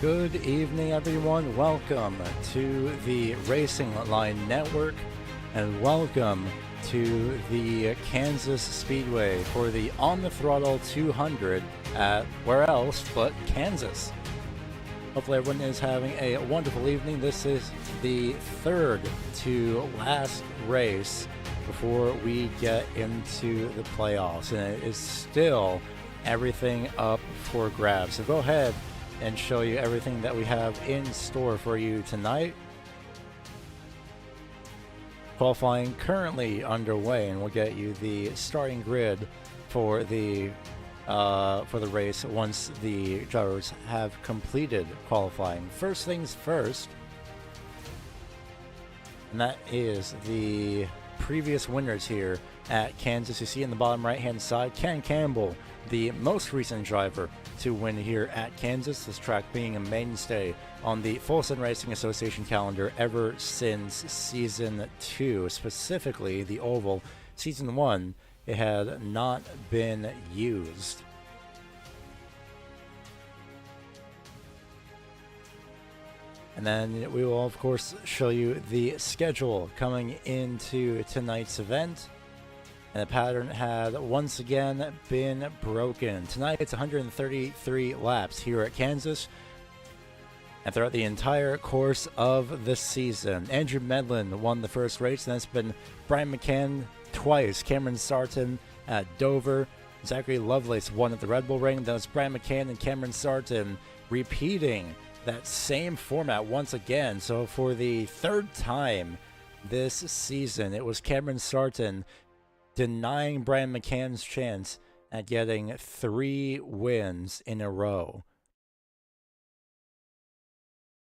Good evening, everyone. Welcome to the Racing Line Network, and welcome to the Kansas Speedway for the On the Throttle 200 at where else but Kansas. Hopefully everyone is having a wonderful evening. This is the third to last race before we get into the playoffs, and it is still everything up for grabs. So go ahead and show you everything that we have in store for you tonight. Qualifying currently underway, and we'll get you the starting grid for the race once the drivers have completed qualifying. First things first, and that is the previous winners here at Kansas. You see in the bottom right hand side, Ken Campbell, the most recent driver to win here at Kansas, this track being a mainstay on the Full Sun Racing Association calendar ever since Season 2, specifically the Oval. Season 1, it had not been used. And then we will, of course, show you the schedule coming into tonight's event. And the pattern had once again been broken. Tonight it's 133 laps here at Kansas. And throughout the entire course of the season, Andrew Medlin won the first race, and that's been Brian McCann twice. Cameron Sarton at Dover. Zachary Lovelace won at the Red Bull Ring. That was Brian McCann and Cameron Sarton repeating that same format once again. So for the third time this season, it was Cameron Sarton denying Brian McCann's chance at getting 3 wins in a row.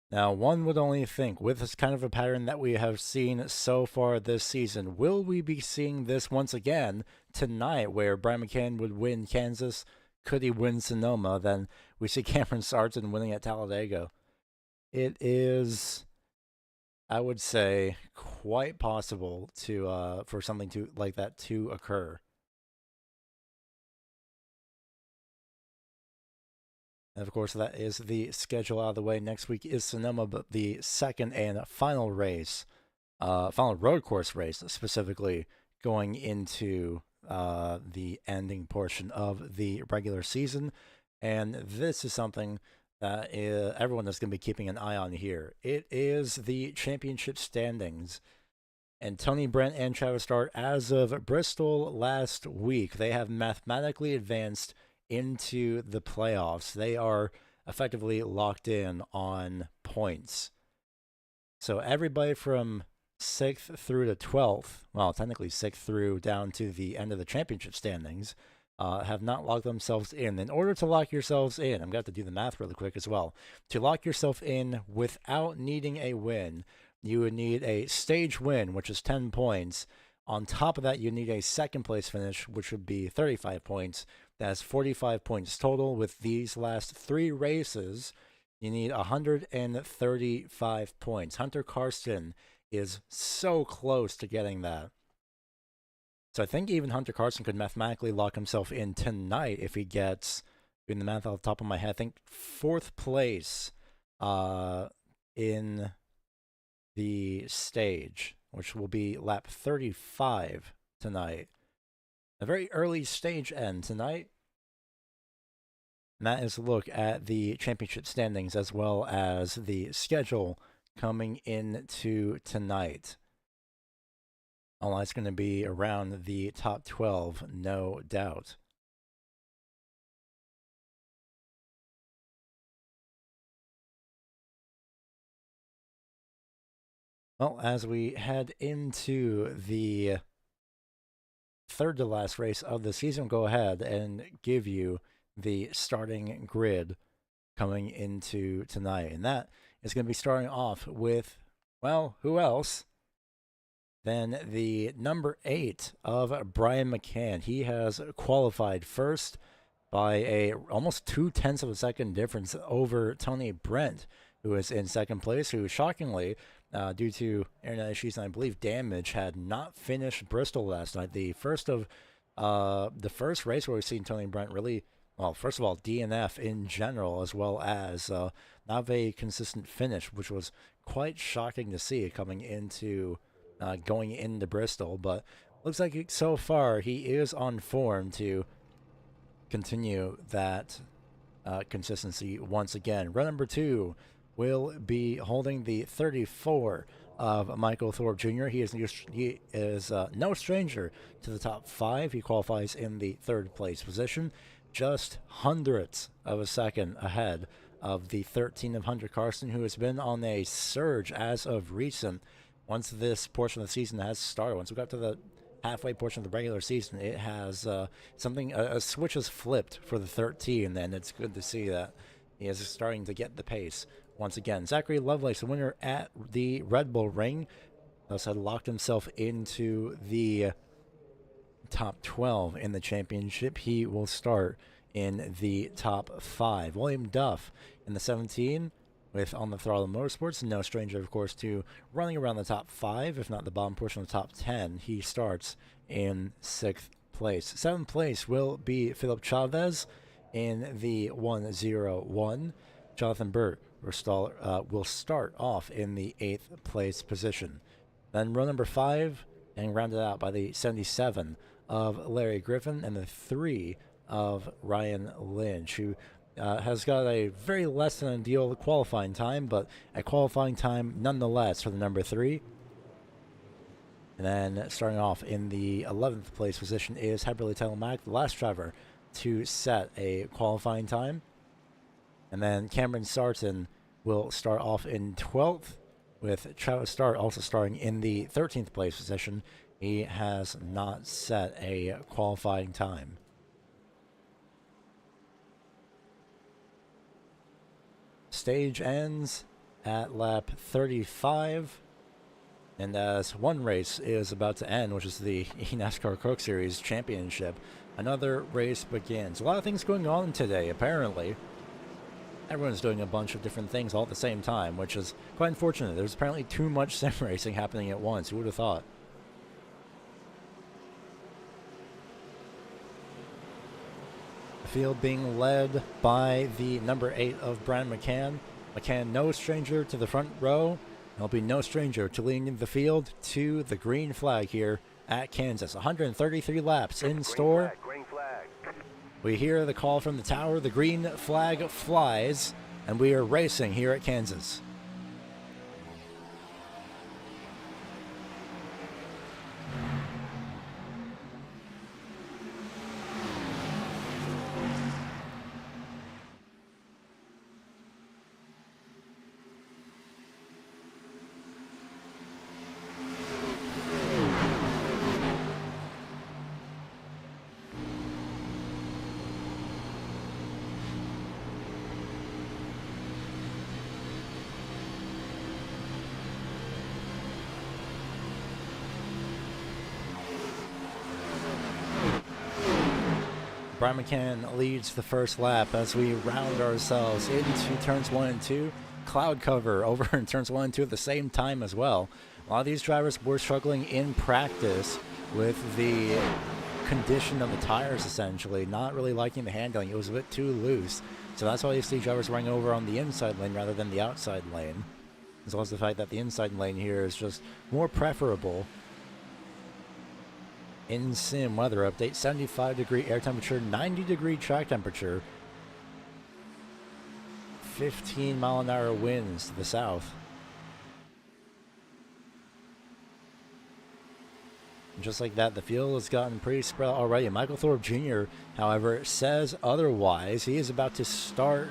Now, one would only think, with this kind of a pattern that we have seen so far this season, will we be seeing this once again tonight, where Brian McCann would win Kansas? Could he win Sonoma? Then we see Cameron Sarton winning at Talladega. It is, I would say, quite possible to for something to like that to occur. And of course, that is the schedule out of the way. Next week is Sonoma, but the second and final race, final road course race specifically, going into the ending portion of the regular season. And this is something that everyone is going to be keeping an eye on here. It is the championship standings. And Tony Brent and Travis Start, as of Bristol last week, they have mathematically advanced into the playoffs. They are effectively locked in on points. So everybody from 6th through to 12th, well, technically 6th through down to the end of the championship standings, have not locked themselves in. In order to lock yourselves in, I'm going to have to do the math really quick as well. To lock yourself in without needing a win, you would need a stage win, which is 10 points. On top of that, you need a second place finish, which would be 35 points. That's 45 points total. With these last 3 races, you need 135 points. Hunter Karsten is so close to getting that. So I think even Hunter Karsten could mathematically lock himself in tonight if he gets, doing the math off the top of my head, I think 4th place in the stage, which will be lap 35 tonight. A very early stage end tonight. And that is a look at the championship standings as well as the schedule coming into tonight. All that's going to be around the top 12, no doubt. Well, as we head into the third to last race of the season, go ahead and give you the starting grid coming into tonight. And that is going to be starting off with, well, who else than the number 8 of Brian McCann. He has qualified first by a almost 0.2 of a second difference over Tony Brent, who is in second place, who shockingly, due to internet issues and I believe damage, had not finished Bristol last night. The first race where we've seen Tony Brent really, well, first of all, DNF in general, as well as not have a consistent finish, which was quite shocking to see coming into going into Bristol. But looks like so far he is on form to continue that consistency once again. Run number 2 will be holding the 34 of Michael Thorpe Jr. He is no stranger to the top 5. He qualifies in the 3rd place position, just hundredths of a second ahead of the 13 of Hunter Karsten, who has been on a surge as of recent. Once this portion of the season has started, once we got to the halfway portion of the regular season, it has a switch has flipped for the 13, and it's good to see that he is starting to get the pace once again. Zachary Lovelace, the winner at the Red Bull Ring, thus had locked himself into the top 12 in the championship. He will start in the top 5. William Duff in the 17 with On the Throttle Motorsports, no stranger, of course, to running around the top 5, if not the bottom portion of the top 10. He starts in 6th place. 7th place will be Philip Chavez in the 101. Jonathan Burt will start off in the 8th place position. Then row number 5, and rounded out by the 77 of Larry Griffin and the 3 of Ryan Lynch, who has got a very less than ideal qualifying time, but a qualifying time nonetheless for the number 3. And then starting off in the 11th place position is Hyperly Telemac, the last driver to set a qualifying time. And then Cameron Sarton will start off in 12th, with Travis Start also starting in the 13th place position. He has not set a qualifying time. Stage ends at lap 35, and as one race is about to end, which is the eNASCAR Coke Series Championship, another race begins. A lot of things going on today, apparently. Everyone's doing a bunch of different things all at the same time, which is quite unfortunate. There's apparently too much sim racing happening at once. Who would have thought? The field being led by the number 8 of Brian McCann. McCann, no stranger to the front row. He'll be no stranger to leading the field to the green flag here at Kansas. 133 laps in store. Green flag. We hear the call from the tower. The green flag flies, and we are racing here at Kansas. Brian McCann leads the first lap as we round ourselves into turns 1 and 2. Cloud cover over in turns 1 and 2 at the same time as well. A lot of these drivers were struggling in practice with the condition of the tires, essentially, not really liking the handling. It was a bit too loose. So that's why you see drivers running over on the inside lane rather than the outside lane. As well as the fact that the inside lane here is just more preferable. In sim weather update, 75-degree air temperature, 90-degree track temperature, 15-mile-an-hour winds to the south. And just like that, the field has gotten pretty spread already. Michael Thorpe Jr., however, says otherwise. He is about to start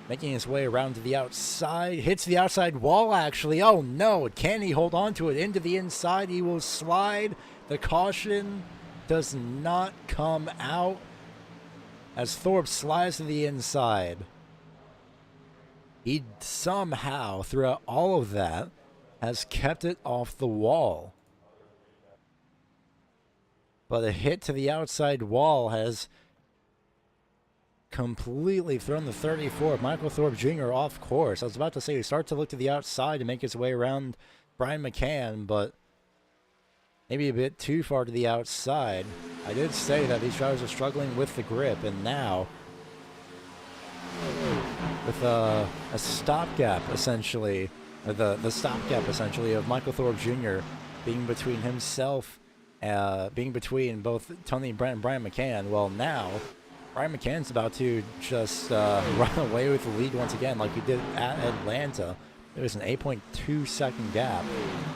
making his way around to the outside. Hits the outside wall, actually. Oh, no. Can he hold on to it into the inside? He will slide. The caution does not come out as Thorpe slides to the inside. He somehow, throughout all of that, has kept it off the wall. But a hit to the outside wall has completely thrown the 34 of Michael Thorpe Jr. off course. I was about to say he starts to look to the outside to make his way around Brian McCann, but maybe a bit too far to the outside. I did say that these drivers are struggling with the grip, and now with a stopgap, essentially, or the stopgap, essentially, of Michael Thorpe Jr. being between himself, being between both Tony Brent and Brian McCann. Well, now Brian McCann's about to just run away with the lead once again, like he did at Atlanta. It was an 8.2 second gap.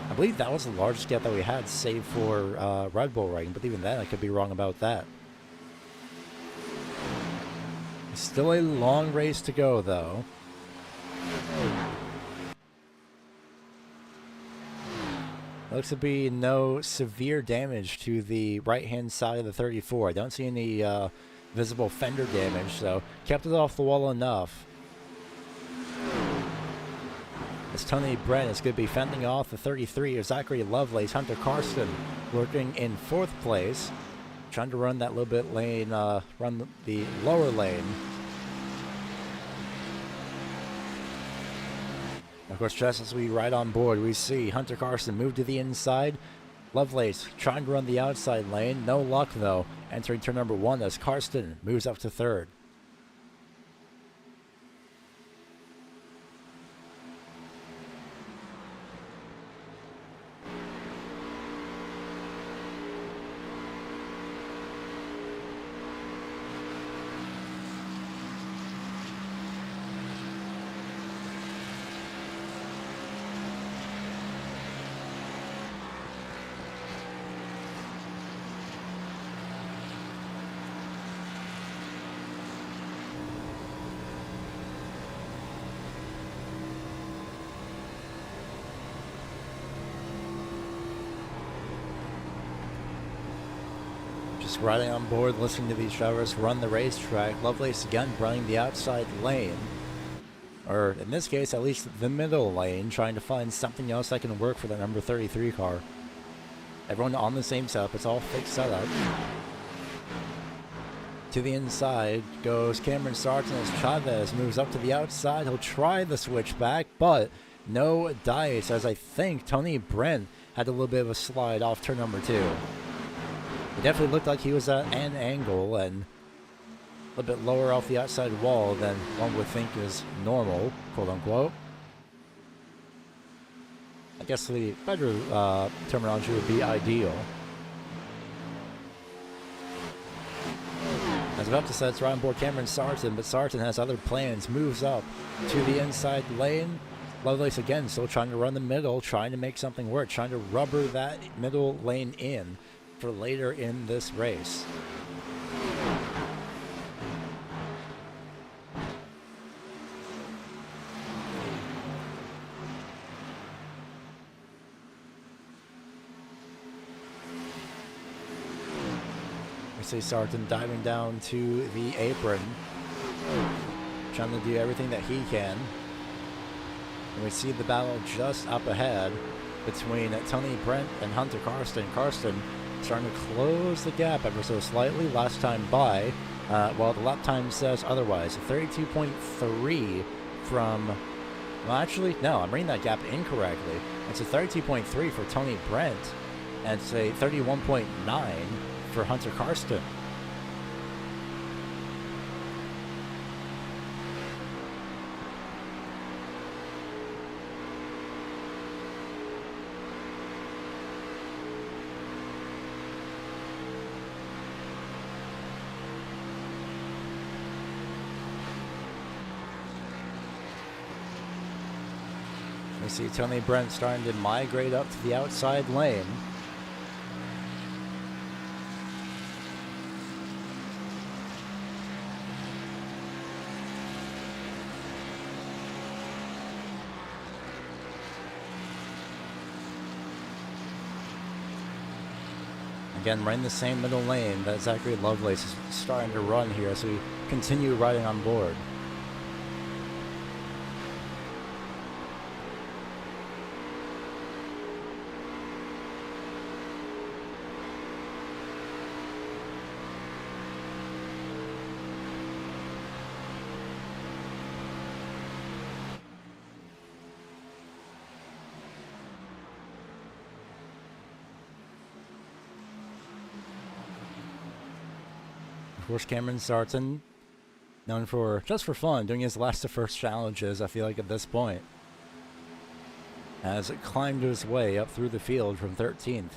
I believe that was the largest gap that we had, save for Red Bull Ring, but even then I could be wrong about that. Still a long race to go, though. Looks to be no severe damage to the right-hand side of the 34. I don't see any visible fender damage, so kept it off the wall enough. As Tony Brent is going to be fending off the 33 of Zachary Lovelace. Hunter Karsten lurking in 4th place, trying to run that little bit lane, run the lower lane. Of course, just as we ride on board, we see Hunter Karsten move to the inside. Lovelace trying to run the outside lane. No luck, though. Entering turn number 1 as Karsten moves up to 3rd. Just riding on board, listening to these drivers run the racetrack. Lovelace again running the outside lane, or in this case, at least the middle lane, trying to find something else that can work for the number 33 car. Everyone on the same setup. It's all fixed setup. To the inside goes Cameron Sargent as Chavez moves up to the outside. He'll try the switchback, but no dice, as I think Tony Brent had a little bit of a slide off turn number 2. It definitely looked like he was at an angle and a little bit lower off the outside wall than one would think is normal, quote unquote. I guess the better terminology would be ideal. I was about to say it's right on board Cameron Sargent, but Sargent has other plans. Moves up to the inside lane. Lovelace again still trying to run the middle, trying to make something work, trying to rubber that middle lane in for later in this race. We see Sargent diving down to the apron, trying to do everything that he can. And we see the battle just up ahead between Tony Brent and Hunter Karsten. Karsten starting to close the gap ever so slightly. Last time by, well, the lap time says otherwise. 32.3 from, well, actually, no, I'm reading that gap incorrectly. It's a 32.3 for Tony Brent, and it's a 31.9 for Hunter Karsten. We see Tony Brent starting to migrate up to the outside lane. Again, right in the same middle lane that Zachary Lovelace is starting to run here as we continue riding on board. Of course, Cameron Sarton, known for, just for fun, doing his last to first challenges, I feel like at this point, has climbed his way up through the field from 13th.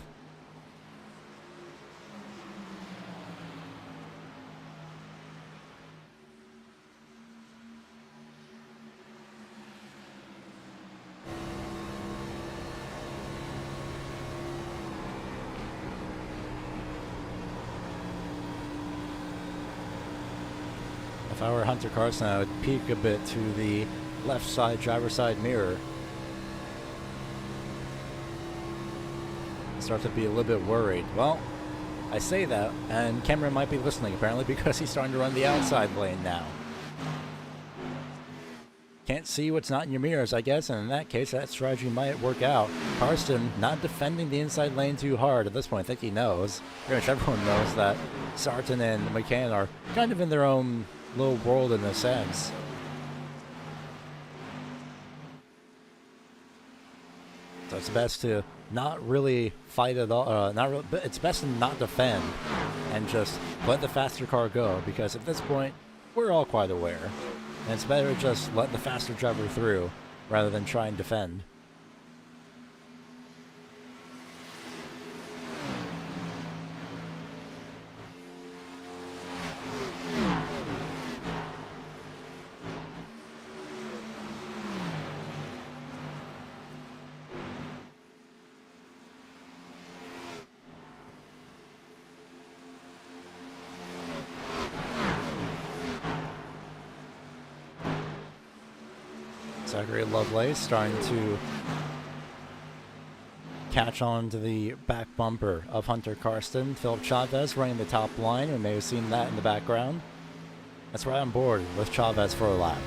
If I were Hunter Carson, I would peek a bit to the left side, driver's side mirror. And start to be a little bit worried. Well, I say that, and Cameron might be listening, apparently, because he's starting to run the outside lane now. Can't see what's not in your mirrors, I guess, and in that case, that strategy might work out. Karsten not defending the inside lane too hard at this point. I think he knows. Pretty much everyone knows that Sarton and McCann are kind of in their own little world in a sense. So it's best to not really fight at all. But it's best to not defend and just let the faster car go, because at this point we're all quite aware, and it's better to just let the faster driver through rather than try and defend. Zachary Lovelace starting to catch on to the back bumper of Hunter Karsten. Philip Chavez running the top line. We may have seen that in the background. That's right on board with Chavez for a lap.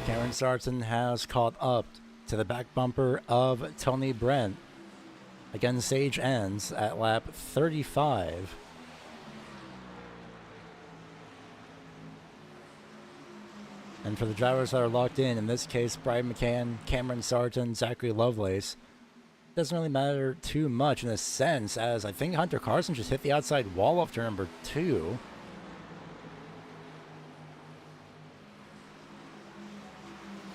Cameron Sarton has caught up to the back bumper of Tony Brent. Again, Sage ends at lap 35. And for the drivers that are locked in this case, Brian McCann, Cameron Sarton, Zachary Lovelace, doesn't really matter too much in a sense, as I think Hunter Karsten just hit the outside wall off turn number 2.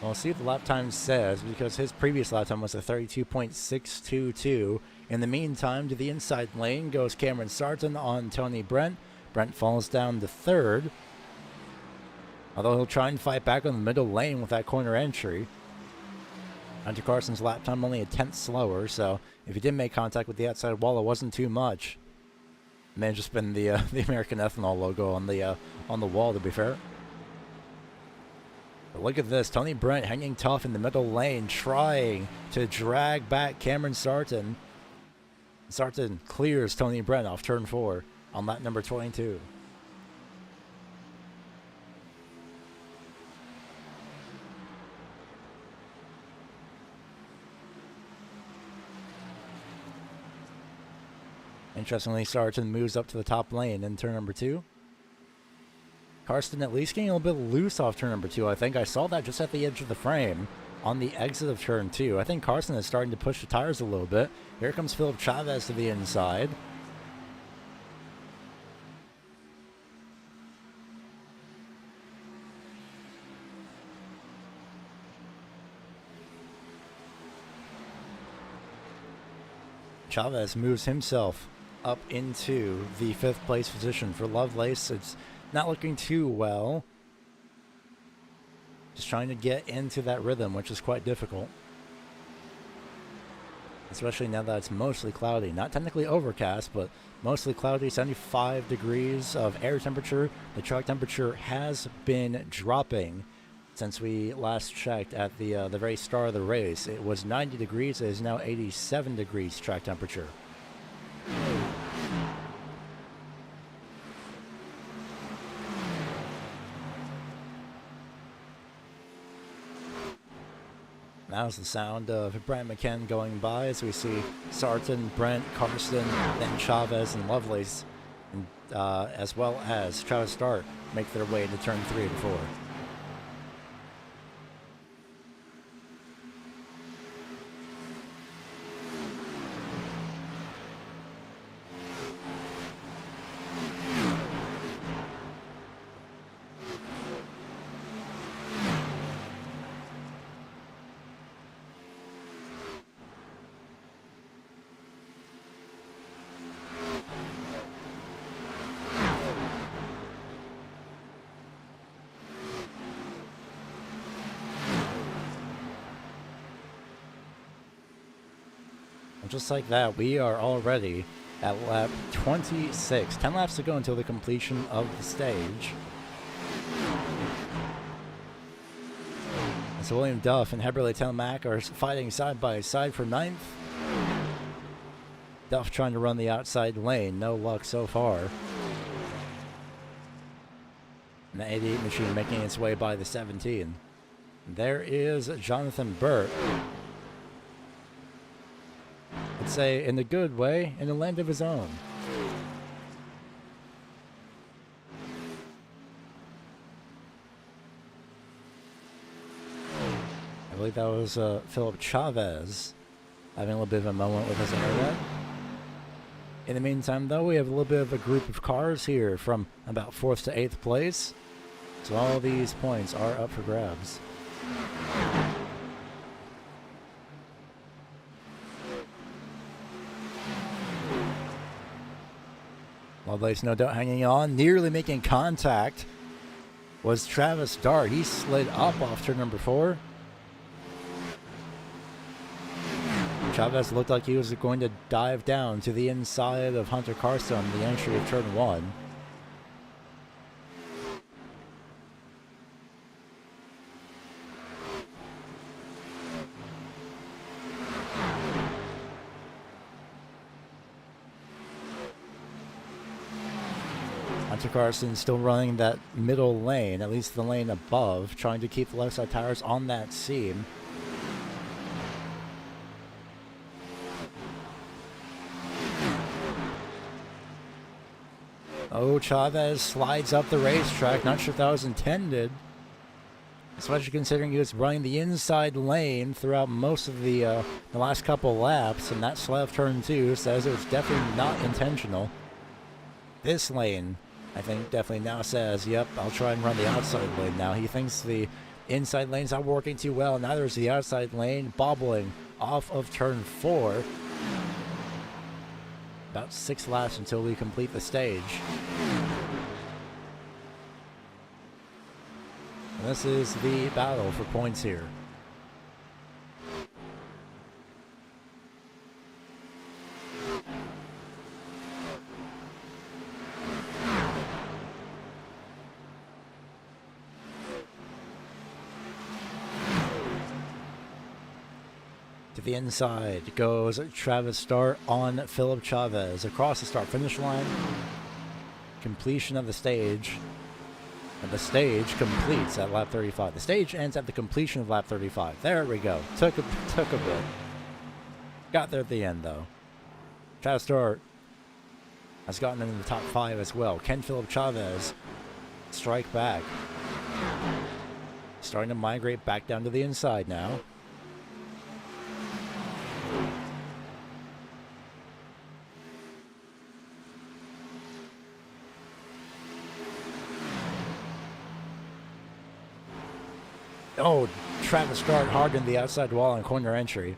We'll see what the lap time says, because his previous lap time was a 32.622. In the meantime, to the inside lane goes Cameron Sarton on Tony Brent. Brent falls down to third, although he'll try and fight back on the middle lane with that corner entry. Hunter Carson's lap time only a tenth slower, so if he did make contact with the outside wall, it wasn't too much. It may have just been the American Ethanol logo on the wall, to be fair. But look at this, Tony Brent hanging tough in the middle lane, trying to drag back Cameron Sarton. Sarton clears Tony Brent off turn 4 on lap number 22. Interestingly, Sarton moves up to the top lane in turn number 2. Carson at least getting a little bit loose off turn number 2. I think I saw that just at the edge of the frame on the exit of turn 2. I think Carson is starting to push the tires a little bit. Here comes Philip Chavez to the inside. Chavez moves himself up into the 5th place position for Lovelace. It's not looking too well. Just trying to get into that rhythm, which is quite difficult. Especially now that it's mostly cloudy. Not technically overcast, but mostly cloudy. 75 degrees of air temperature. The track temperature has been dropping since we last checked at the very start of the race. It was 90 degrees. It is now 87 degrees track temperature. Now's the sound of Brent McKen going by as we see Sarton, Brent, Carson, then Chavez and Lovelace, and, as well as Travis Start, make their way into turn 3 and 4. And just like that, we are already at lap 26. 10 laps to go until the completion of the stage. And so William Duff and Heberly Telmack are fighting side by side for 9th. Duff trying to run the outside lane. No luck so far. And the 88 machine making its way by the 17. There is Jonathan Burt. I'd say in a good way, in a land of his own. I believe that was Philip Chavez having a little bit of a moment with his internet. In the meantime, though, we have a little bit of a group of cars here from about 4th to 8th place. So all these points are up for grabs. Lovelace, no doubt, hanging on, nearly making contact was Travis Dart. He slid up off turn number 4. Chavez looked like he was going to dive down to the inside of Hunter Carson, the entry of turn 1. Hunter Carson still running that middle lane, at least the lane above, trying to keep the left side tires on that seam. Oh, Chavez slides up the racetrack. Not sure if that was intended, especially considering he was running the inside lane throughout most of the last couple laps, and that slide of turn 2 says it was definitely not intentional. This lane, I think, definitely now says, yep, I'll try and run the outside lane now. He thinks the Inside lane's not working too well. Neither is the outside lane, bobbling off of turn 4. About 6 laps until we complete the stage. And this is the battle for points here. To the inside goes Travis Start on Philip Chavez. Across the start-finish line. Completion of the stage. And the stage completes at lap 35. The stage ends at the completion of lap 35. There we go. Took a bit. Got there at the end, though. Travis Start has gotten into the top 5 as well. Can Philip Chavez strike back? Starting to migrate back down to the inside now. Oh, Travis Start hard in the outside wall on corner entry.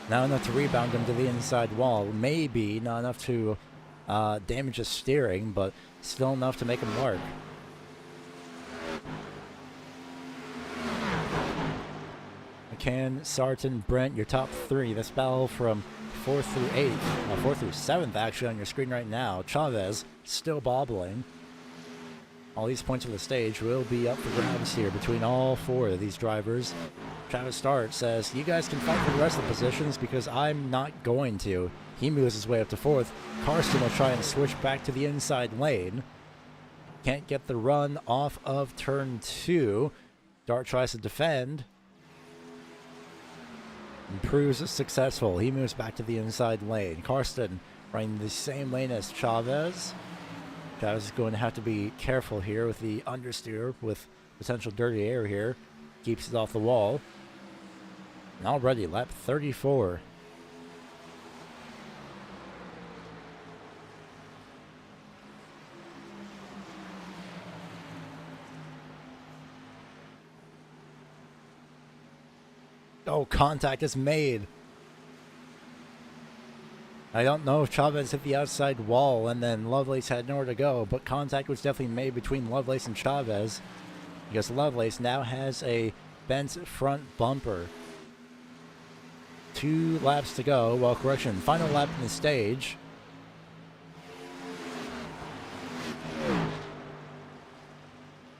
Not enough to rebound him to the inside wall. Maybe not enough to damage his steering, but still enough to make him work. McCann, Sarton, Brent, your top 3. This battle from 4th through 8th. 4th through 7th, actually, on your screen right now. Chavez still bobbling. All these points of the stage will be up for grabs here between all 4 of these drivers. Travis Start says, you guys can fight for the rest of the positions because I'm not going to. He moves his way up to 4th. Karsten will try and switch back to the inside lane. Can't get the run off of turn 2. Start tries to defend. And proves successful. He moves back to the inside lane. Karsten running the same lane as Chavez. Chavez is going to have to be careful here with the understeer, with potential dirty air here. Keeps it off the wall. And already, lap 34. Oh, contact is made. I don't know if Chavez hit the outside wall and then Lovelace had nowhere to go, but contact was definitely made between Lovelace and Chavez because Lovelace now has a bent front bumper. 2 laps to go. Well, correction, final lap in the stage.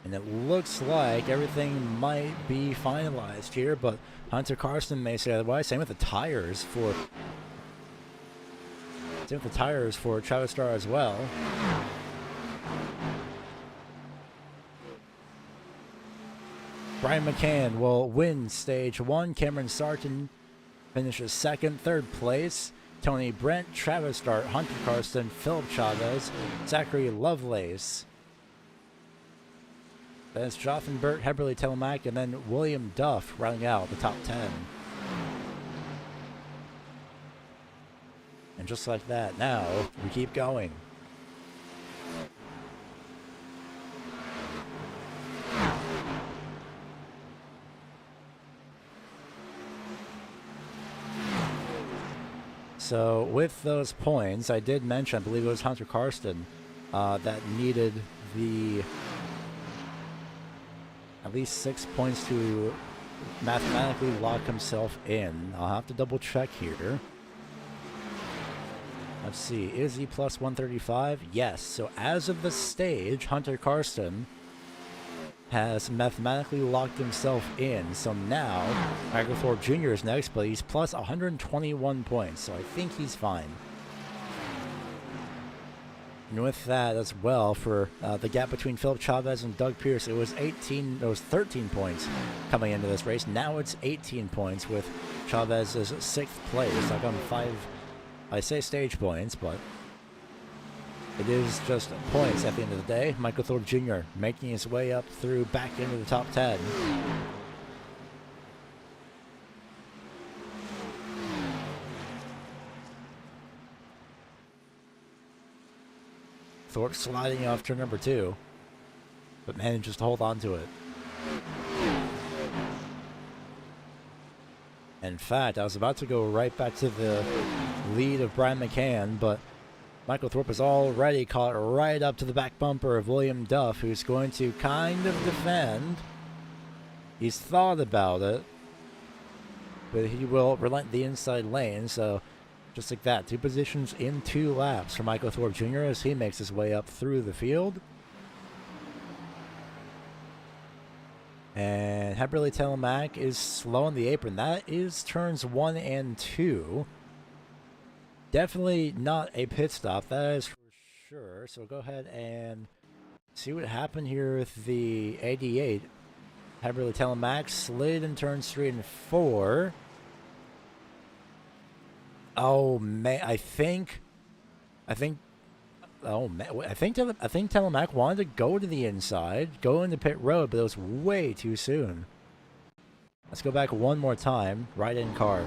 And it looks like everything might be finalized here, but Hunter Karsten may say otherwise. Same with the tires for Travis Start as well. Brian McCann will win stage 1. Cameron Sarton finishes 2nd. 3rd place. Tony Brent, Travis Start, Hunter Karsten, Philip Chavez, Zachary Lovelace. Then it's Jonathan Burt, Heberly Telemac, and then William Duff rounding out the top 10. And just like that, now we keep going. So with those points, I did mention, I believe it was Hunter Karsten, that needed the at least 6 points to mathematically lock himself in. I'll have to double check here. Let's see, is he plus 135? Yes, so as of the stage, Hunter Karsten has mathematically locked himself in. So now, Michael Thorpe Jr. is next, but he's plus 121 points, so I think he's fine. And with that as well, for the gap between Philip Chavez and Doug Pierce, it was 13 points coming into this race. Now it's 18 points with Chavez's 6th place. I've gone 5, I say stage points, but it is just points at the end of the day. Michael Thorpe Jr. making his way up through back into the top 10. Thorpe sliding off turn number 2, but manages to hold on to it. In fact, I was about to go right back to the lead of Brian McCann, but Michael Thorpe is already caught right up to the back bumper of William Duff, who's going to kind of defend. He's thought about it, but he will relent the inside lane, so just like that, 2 positions in 2 laps for Michael Thorpe Jr. as he makes his way up through the field. And Heberly Telemac is slow on the apron. That is turns 1 and 2. Definitely not a pit stop, that is for sure. So go ahead and see what happened here with the 88. Heberly Telemac slid in turns 3 and 4. Oh man, I think Telemac wanted to go to the inside, go into pit road, but it was way too soon. Let's go back one more time. Right in car.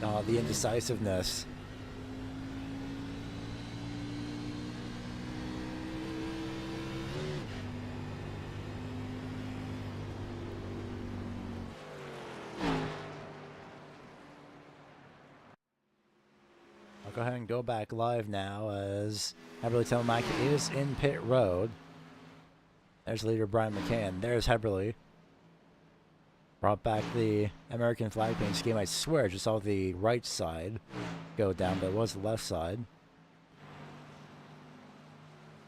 Oh, the indecisiveness. Go ahead and go back live now as Heberly Telemac is in pit road. There's leader Brian McCann. There's Heberly. Brought back the American flag paint scheme. I swear I just saw the right side go down, but it was the left side.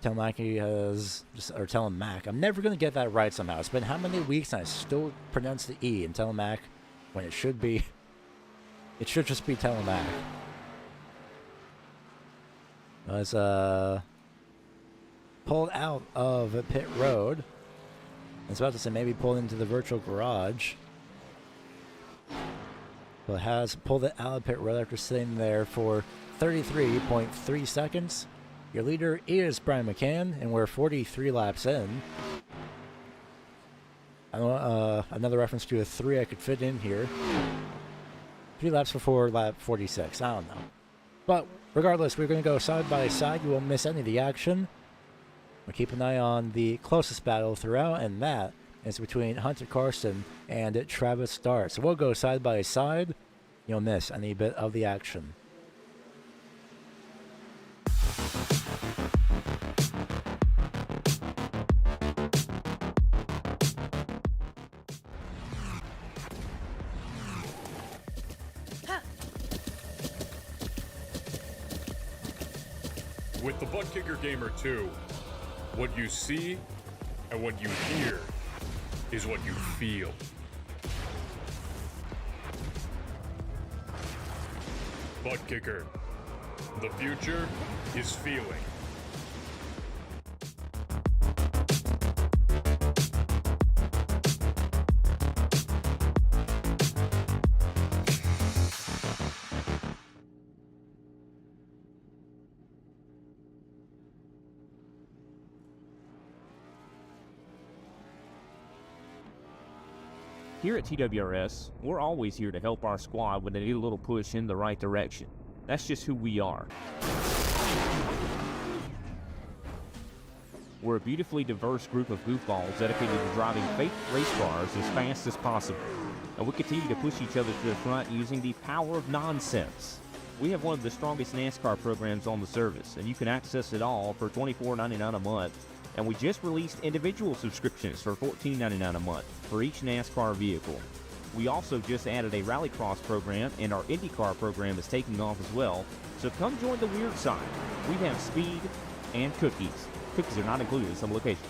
Telemac has or Telemac. I'm never gonna get that right somehow. It's been how many weeks and I still pronounce the E in Telemac when it should be. It should just be Telemac. Was pulled out of pit road. I was about to say maybe pulled into the virtual garage. But has pulled it out of pit road after sitting there for 33.3 seconds. Your leader is Brian McCann, and we're 43 laps in. I know another reference to a 3 I could fit in here. 3 laps before lap 46. I don't know. But regardless, we're going to go side by side. You won't miss any of the action. We'll keep an eye on the closest battle throughout, and that is between Hunter Carson and Travis Dart. So we'll go side by side. You'll miss any bit of the action. With the Butt Kicker Gamer 2, what you see and what you hear is what you feel. Butt Kicker. The future is feeling. Here at TWRS, we're always here to help our squad when they need a little push in the right direction. That's just who we are. We're a beautifully diverse group of goofballs dedicated to driving fake race cars as fast as possible. And we continue to push each other to the front using the power of nonsense. We have one of the strongest NASCAR programs on the service, and you can access it all for $24.99 a month. And we just released individual subscriptions for $14.99 a month for each NASCAR vehicle. We also just added a Rallycross program, and our IndyCar program is taking off as well. So come join the weird side. We have speed and cookies. Cookies are not included in some locations.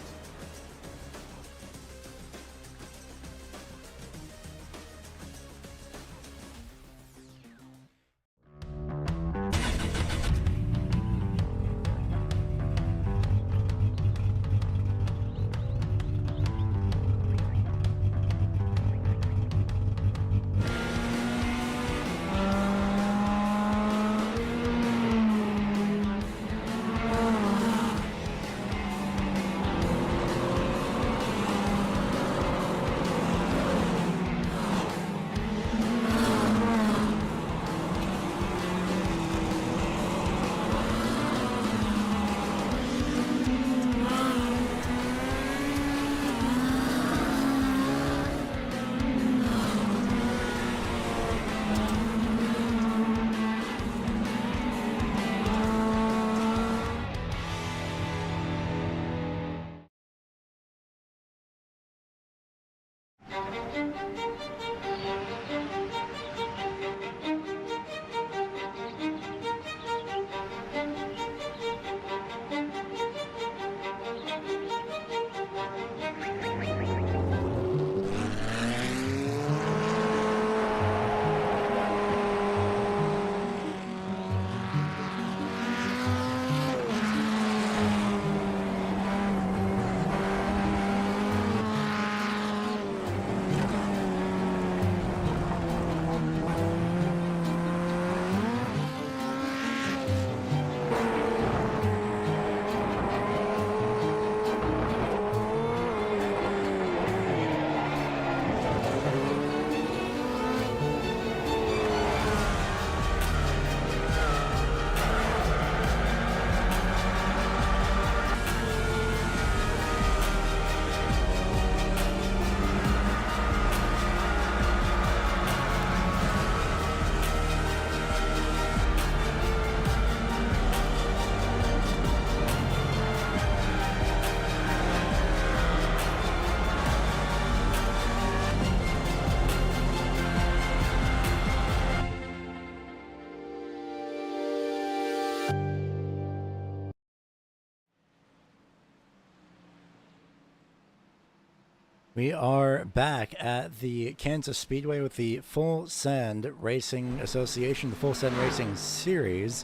We are back at the Kansas Speedway with the Full Send Racing Association, the Full Send Racing Series.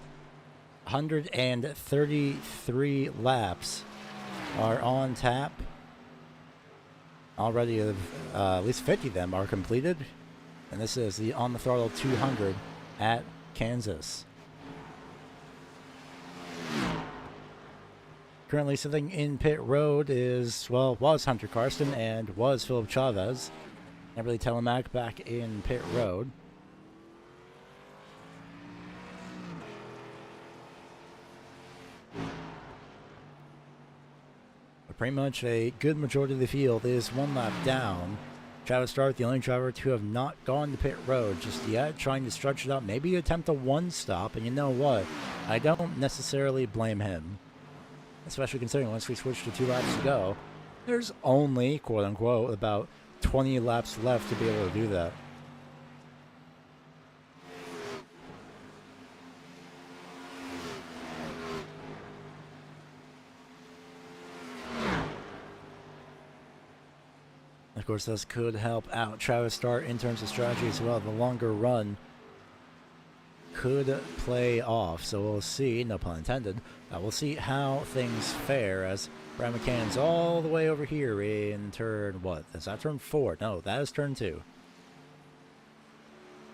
133 laps are on tap. Already, at least 50 of them are completed. And this is the On the Throttle 200 at Kansas. Currently sitting in pit road was Hunter Karsten and was Philip Chavez. Everly Telemac back in pit road. But pretty much a good majority of the field is one lap down. Travis Start, the only driver to have not gone to pit road just yet, trying to stretch it out, maybe attempt a one stop, and you know what? I don't necessarily blame him. Especially considering once we switch to 2 laps to go, there's only, quote-unquote, about 20 laps left to be able to do that. Of course, this could help out Travis Start in terms of strategy as well. The longer run could play off, so we'll see, no pun intended, we'll see how things fare as Brian McCann's all the way over here in turn, what, is that turn 4? No, that is turn 2.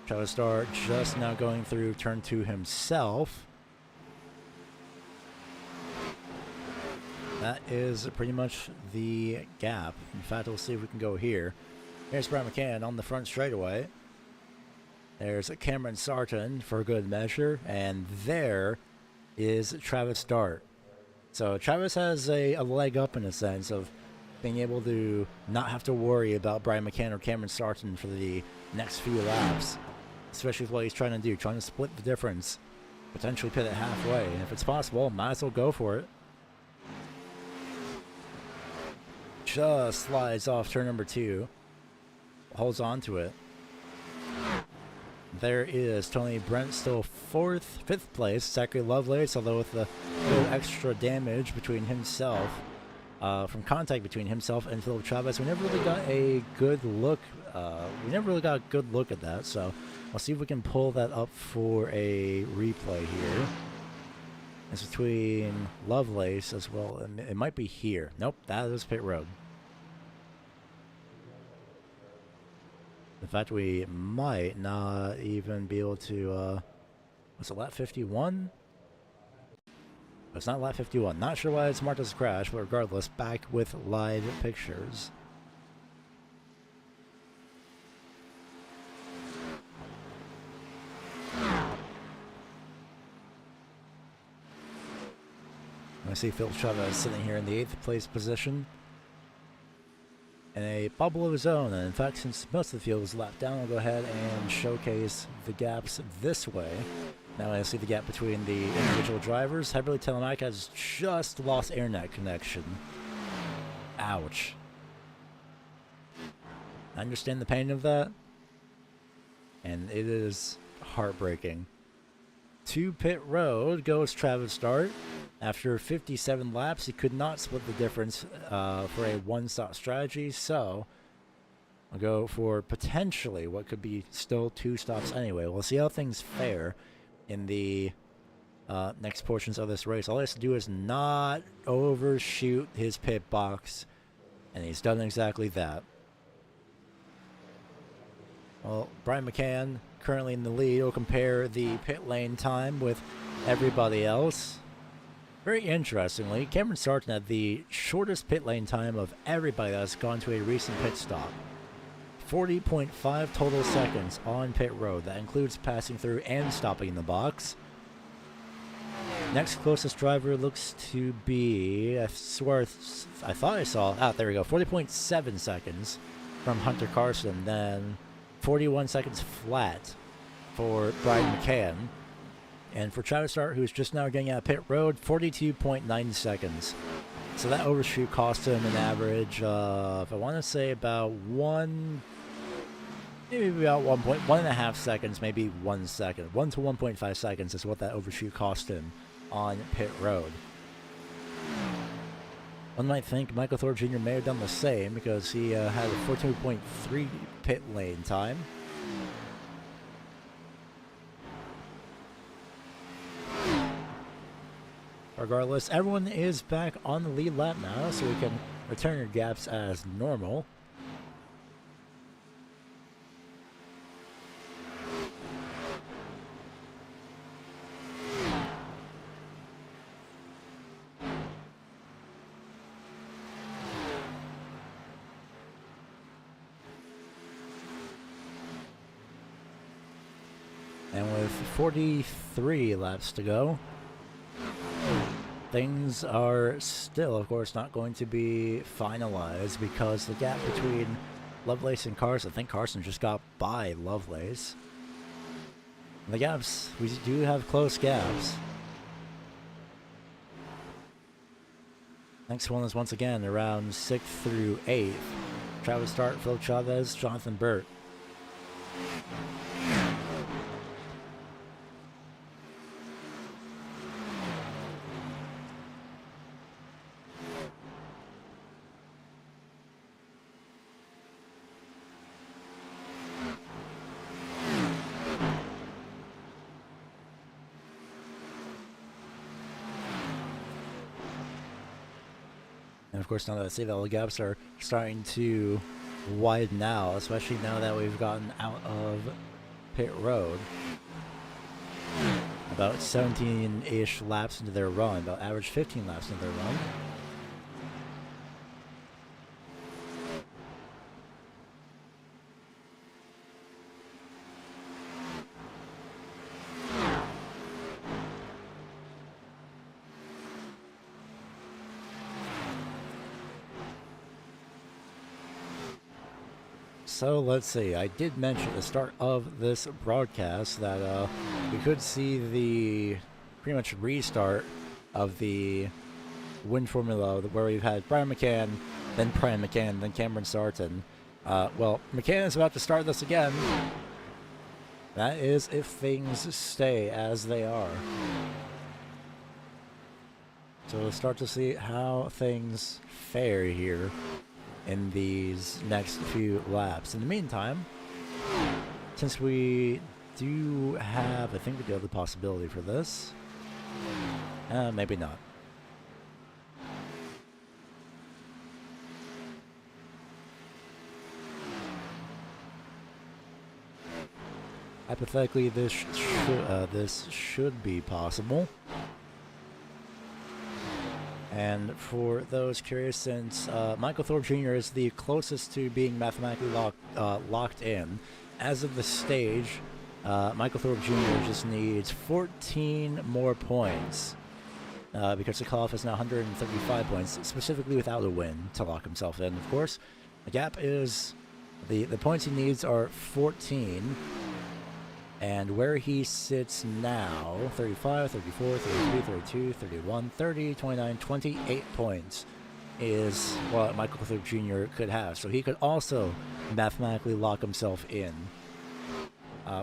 Travis Start just now going through turn 2 himself. That is pretty much the gap. In fact, we'll see if we can go here. Here's Brian McCann on the front straightaway. There's Cameron Sarton for good measure, and there is Travis Dart. So Travis has a leg up in a sense of being able to not have to worry about Brian McCann or Cameron Sarton for the next few laps, especially with what he's trying to do, trying to split the difference, potentially pit it halfway, and if it's possible, might as well go for it. Just slides off turn number 2, holds on to it. There is Tony Brent still 5th place. Zachary Lovelace, although with the little extra damage between himself, from contact between himself and Philip Chavez, we never really got a good look. At that. So I'll see if we can pull that up for a replay here. It's between Lovelace as well, and it might be here. Nope, that is pit road. In fact, we might not even be able to, was it lap 51? It's not lap 51. Not sure why it's marked as a crash, but regardless, back with live pictures. I see Phil Chavez sitting here in the 8th place position in a bubble of his own, and in fact, since most of the field is lapped down, I'll go ahead and showcase the gaps this way. Now I see the gap between the individual drivers. Heberly Telemac has just lost internet connection. Ouch. I understand the pain of that, and it is heartbreaking. To pit road goes Travis Start. After 57 laps, he could not split the difference for a one-stop strategy, so I'll go for potentially what could be still 2 stops anyway. We'll see how things fare in the next portions of this race. All he has to do is not overshoot his pit box, and he's done exactly that. Well, Brian McCann currently in the lead. We'll compare the pit lane time with everybody else. Very interestingly, Cameron Sargent had the shortest pit lane time of everybody that's gone to a recent pit stop. 40.5 total seconds on pit road. That includes passing through and stopping in the box. Next closest driver looks to be, I thought I saw, there we go, 40.7 seconds from Hunter Carson, then 41 seconds flat for Brian McCann. And for Travis Start, who's just now getting out of pit road, 42.9 seconds. So that overshoot cost him an average of, I want to say about maybe about 1.5 seconds, maybe 1 second. 1 to 1.5 seconds is what that overshoot cost him on pit road. One might think Michael Thorpe Jr. may have done the same because he had a 14.3 pit lane time. Regardless, everyone is back on the lead lap now, so we can return your gaps as normal. And with 43 laps to go, things are still, of course, not going to be finalized because the gap between Lovelace and Carson, I think Carson just got by Lovelace. And the gaps, we do have close gaps. Next one is once again around 6th through 8th. Travis Start, Phil Chavez, Jonathan Burt. And of course, now that I say that, all the gaps are starting to widen out, especially now that we've gotten out of pit road. About 17-ish laps into their run, about average 15 laps into their run. So let's see, I did mention at the start of this broadcast that we could see the pretty much restart of the win formula where we've had Brian McCann, then Brian McCann, then Cameron Sargent. Well, McCann is about to start this again. That is if things stay as they are. So we'll start to see how things fare here in these next few laps. In the meantime, since we do have, I think we do have the possibility for this. Maybe not. Hypothetically, this should be possible. And for those curious, since Michael Thorpe Jr. is the closest to being mathematically locked in, as of the stage, Michael Thorpe Jr. just needs 14 more points because the cutoff is now 135 points, specifically without a win to lock himself in. Of course, the gap is, the points he needs are 14. And where he sits now, 35, 34, 33, 32, 31, 30, 29, 28 points is what Michael Thorpe Jr. could have. So he could also mathematically lock himself in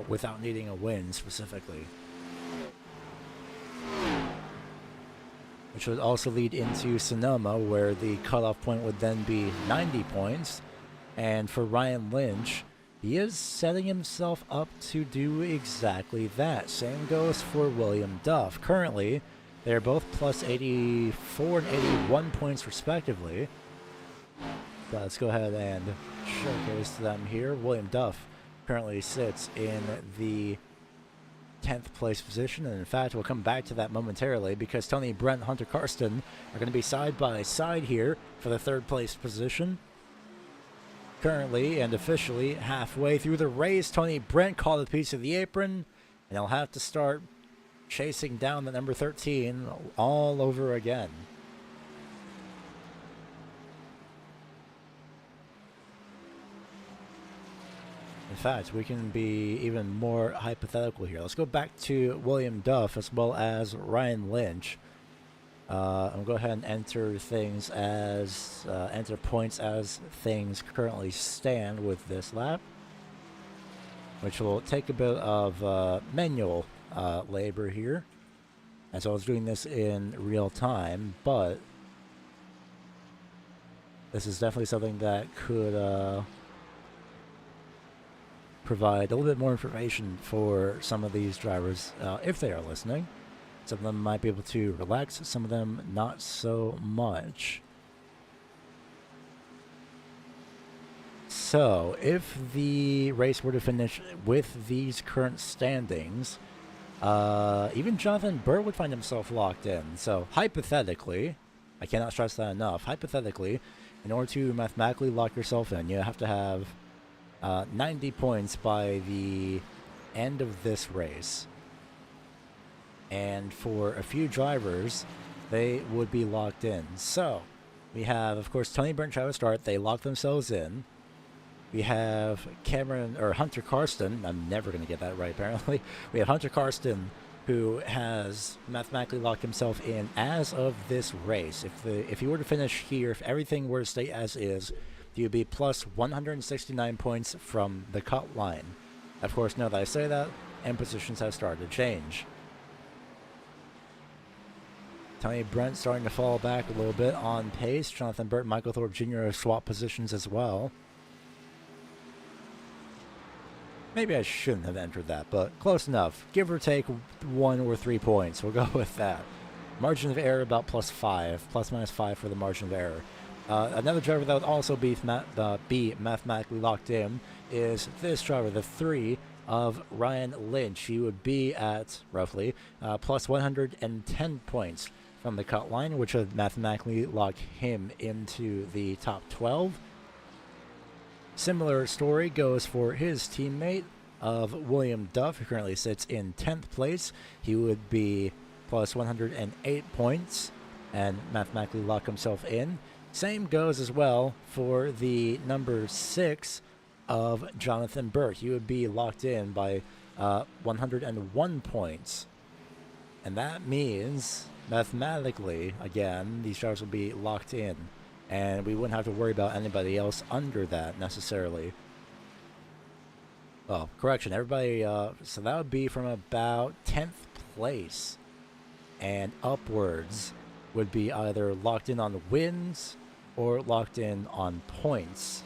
without needing a win specifically. Which would also lead into Sonoma, where the cutoff point would then be 90 points. And for Ryan Lynch, he is setting himself up to do exactly that. Same goes for William Duff. Currently, they're both plus 84 and 81 points respectively. But let's go ahead and showcase them here. William Duff currently sits in the 10th place position, and in fact we'll come back to that momentarily because Tony Brent and Hunter Karsten are going to be side by side here for the 3rd place position. Currently and officially halfway through the race, Tony Brent caught a piece of the apron, and he'll have to start chasing down the number 13 all over again. In fact, we can be even more hypothetical here. Let's go back to William Duff as well as Ryan Lynch. I'll go ahead and enter things as enter points as things currently stand with this lap, which will take a bit of manual labor here, as I was doing this in real time. But this is definitely something that could provide a little bit more information for some of these drivers if they are listening. Some of them might be able to relax, some of them not so much. So, if the race were to finish with these current standings, even Jonathan Burt would find himself locked in. So, hypothetically, I cannot stress that enough, hypothetically, in order to mathematically lock yourself in, you have to have 90 points by the end of this race. And for a few drivers, they would be locked in. So, we have, of course, Tony Brent and Travis Start. They lock themselves in. We have Hunter Karsten. I'm never going to get that right, apparently. We have Hunter Karsten, who has mathematically locked himself in as of this race. If he were to finish here, if everything were to stay as is, he would be plus 169 points from the cut line. Of course, now that I say that, end positions have started to change. Tony Brent starting to fall back a little bit on pace. Jonathan Burt and Michael Thorpe Jr. have swapped positions as well. Maybe I shouldn't have entered that, but close enough. Give or take 1 or 3 points. We'll go with that. Margin of error about plus minus 5 for the margin of error. Another driver that would also be mathematically locked in is this driver, the 3 of Ryan Lynch. He would be at roughly plus 110 points from the cut line, which would mathematically lock him into the top 12. Similar story goes for his teammate of William Duff, who currently sits in 10th place. He would be plus 108 points and mathematically lock himself in. Same goes as well for the number 6 of Jonathan Burt. He would be locked in by 101 points. And that means, mathematically, again, these drivers will be locked in. And we wouldn't have to worry about anybody else under that, necessarily. Well, correction, everybody, so that would be from about 10th place and upwards would be either locked in on wins or locked in on points,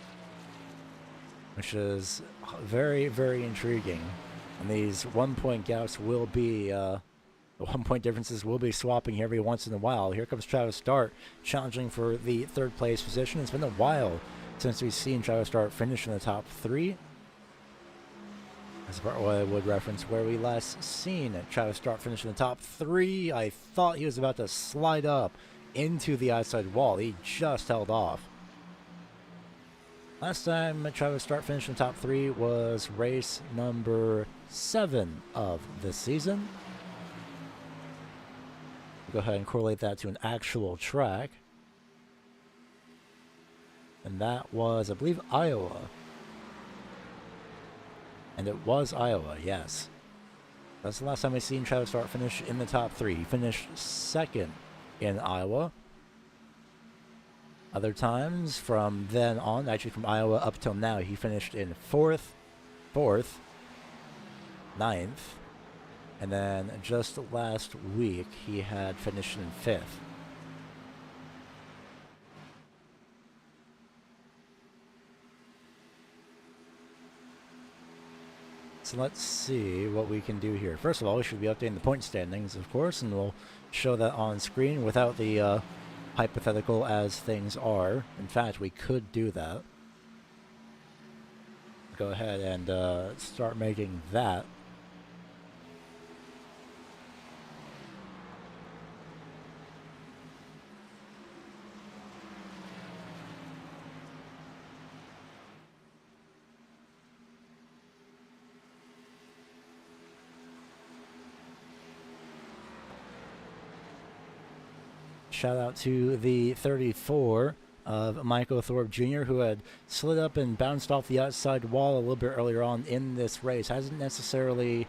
which is very, very intriguing. And these 1 point gaps will be, the 1 point differences will be swapping every once in a while. Here comes Travis Start challenging for the 3rd place position. It's been a while since we've seen Travis Start finish in the top 3. That's part what I would reference where we last seen Travis Start finish in the top 3. I thought he was about to slide up into the outside wall. He just held off. Last time Travis Start finished in the top 3 was race number 7 of this season. Go ahead and correlate that to an actual track. And that was, I believe, Iowa. And it was Iowa, yes. That's the last time we've seen Travis Start finish in the top 3. He finished 2nd in Iowa. Other times from then on, actually from Iowa up till now, he finished in 4th, 9th, and then just last week he had finished in 5th. So let's see what we can do here. First of all, we should be updating the point standings, of course, and we'll show that on screen without the hypothetical as things are. In fact, we could do that. Go ahead and start making that. Shout out to the 34 of Michael Thorpe Jr., who had slid up and bounced off the outside wall a little bit earlier on in this race. Hasn't necessarily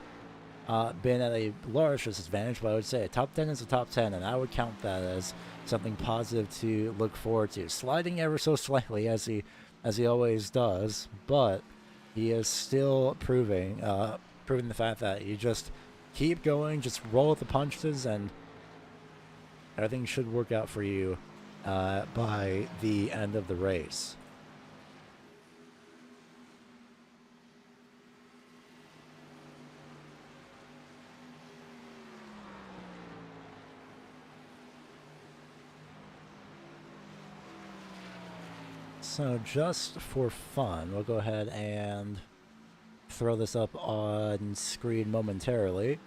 been at a large disadvantage, but I would say a top 10 is a top 10, and I would count that as something positive to look forward to. Sliding ever so slightly, as he always does, but he is still proving the fact that you just keep going, just roll with the punches, and everything should work out for you by the end of the race. So just for fun, we'll go ahead and throw this up on screen momentarily.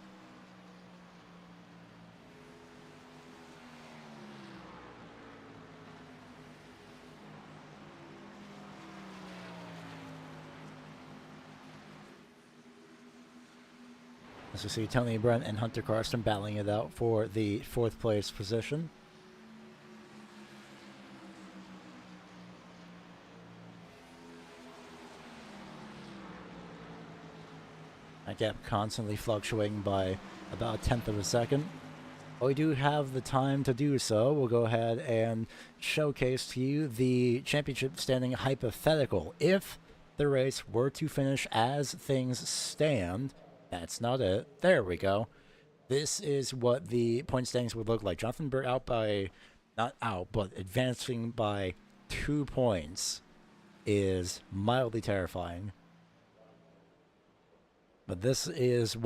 As we see Tony Brent and Hunter Carson battling it out for the 4th place position. That gap constantly fluctuating by about 1/10 of a second. But we do have the time to do so. We'll go ahead and showcase to you the championship standing hypothetical. If the race were to finish as things stand, that's not it. There we go. This is what the point standings would look like. Jonathan Burt out by, not out, but advancing by 2 points is mildly terrifying. But this is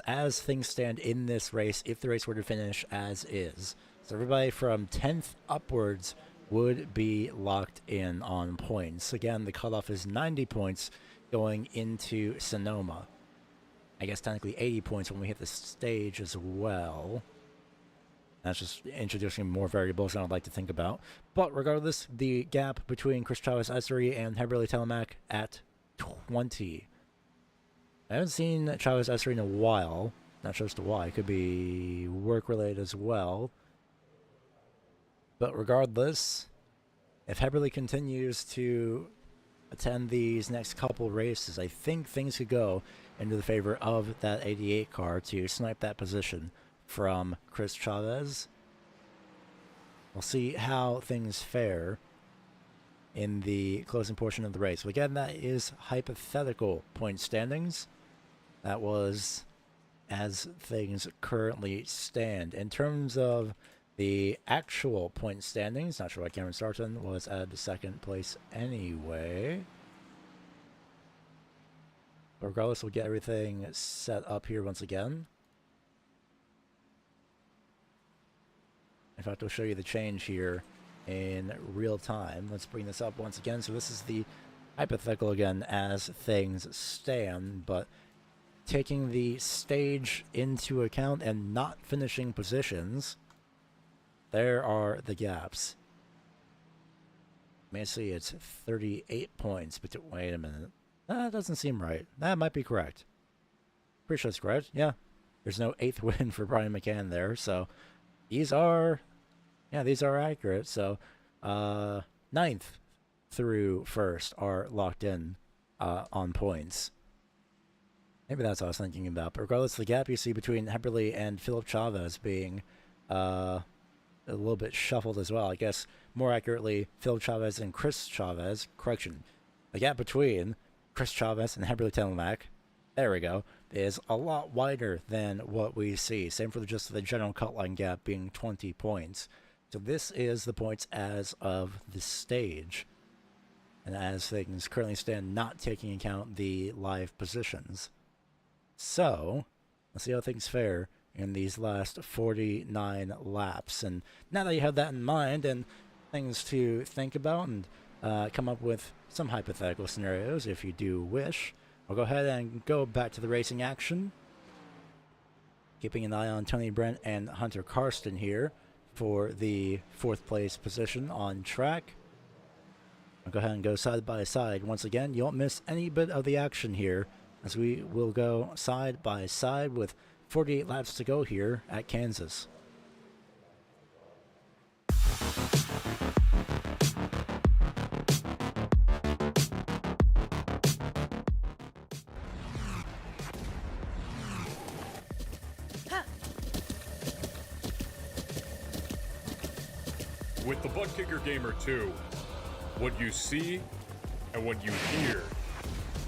as things stand in this race if the race were to finish as is. So everybody from 10th upwards would be locked in on points. Again, the cutoff is 90 points going into Sonoma. I guess technically 80 points when we hit the stage as well. That's just introducing more variables than I'd like to think about. But regardless, the gap between Chris Chavez Essery and Heberly Telemac at 20. I haven't seen Chavez Essery in a while. Not sure as to why. It could be work-related as well. But regardless, if Heberly continues to attend these next couple races, I think things could go into the favor of that 88 car to snipe that position from Chris Chavez. We'll see how things fare in the closing portion of the race. But again, that is hypothetical point standings. That was as things currently stand. In terms of the actual point standings, not sure why Cameron Sarton was at the 2nd place anyway. But regardless, we'll get everything set up here once again. In fact, we'll show you the change here in real time. Let's bring this up once again. So this is the hypothetical again as things stand, but taking the stage into account and not finishing positions, there are the gaps. May see it's 38 points, but wait a minute. That doesn't seem right. That might be correct. Pretty sure it's correct. Yeah. There's no 8th win for Brian McCann there, so these are accurate. So 9th through 1st are locked in on points. Maybe that's what I was thinking about. But regardless, the gap you see between Heberly and Philip Chavez being a little bit shuffled as well. I guess more accurately, Phil Chavez and Chris Chavez. Correction. The gap between Chris Chavez and Henry Telemac, there we go, is a lot wider than what we see. Same for just the general cut line gap being 20 points. So this is the points as of the stage. And as things currently stand, not taking into account the live positions. So, let's see how things fare in these last 49 laps. And now that you have that in mind and things to think about and come up with some hypothetical scenarios if you do wish, I'll go ahead and go back to the racing action. Keeping an eye on Tony Brent and Hunter Karsten here for the 4th place position on track. I'll go ahead and go side by side. Once again, you won't miss any bit of the action here as we will go side by side with 48 laps to go here at Kansas. With the Butt Kicker Gamer 2, what you see and what you hear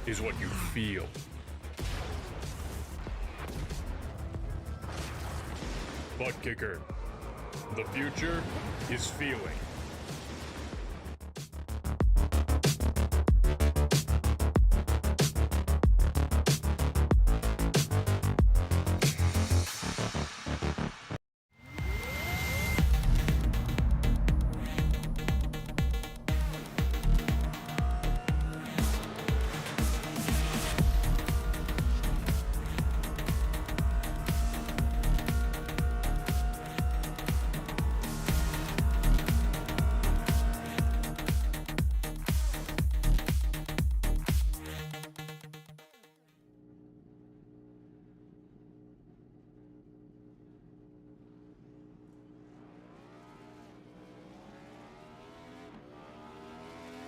is what you feel. Butt Kicker. The future is feeling.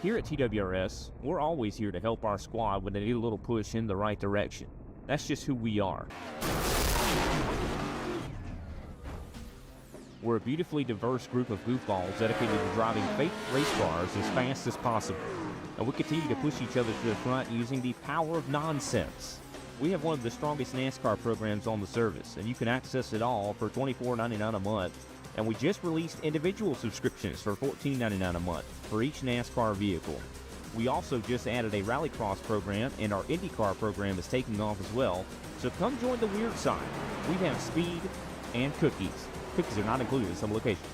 Here at TWRS, we're always here to help our squad when they need a little push in the right direction. That's just who we are. We're a beautifully diverse group of goofballs dedicated to driving fake race cars as fast as possible. And we continue to push each other to the front using the power of nonsense. We have one of the strongest NASCAR programs on the service, and you can access it all for $24.99 a month. And we just released individual subscriptions for $14.99 a month for each NASCAR vehicle. We also just added a Rallycross program, and our IndyCar program is taking off as well. So come join the weird side. We have speed and cookies. Cookies are not included in some locations.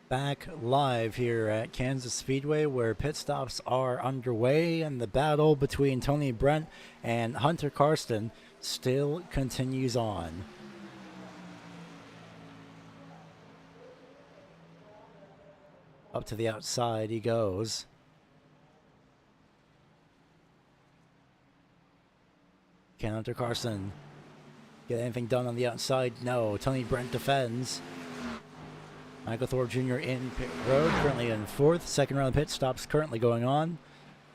Back live here at Kansas Speedway, where pit stops are underway, and the battle between Tony Brent and Hunter Karsten still continues on. Up to the outside he goes. Can Hunter Carson get anything done on the outside? No. Tony Brent defends. Michael Thorpe Jr. in pit road, currently in 4th. Second round pit stops currently going on.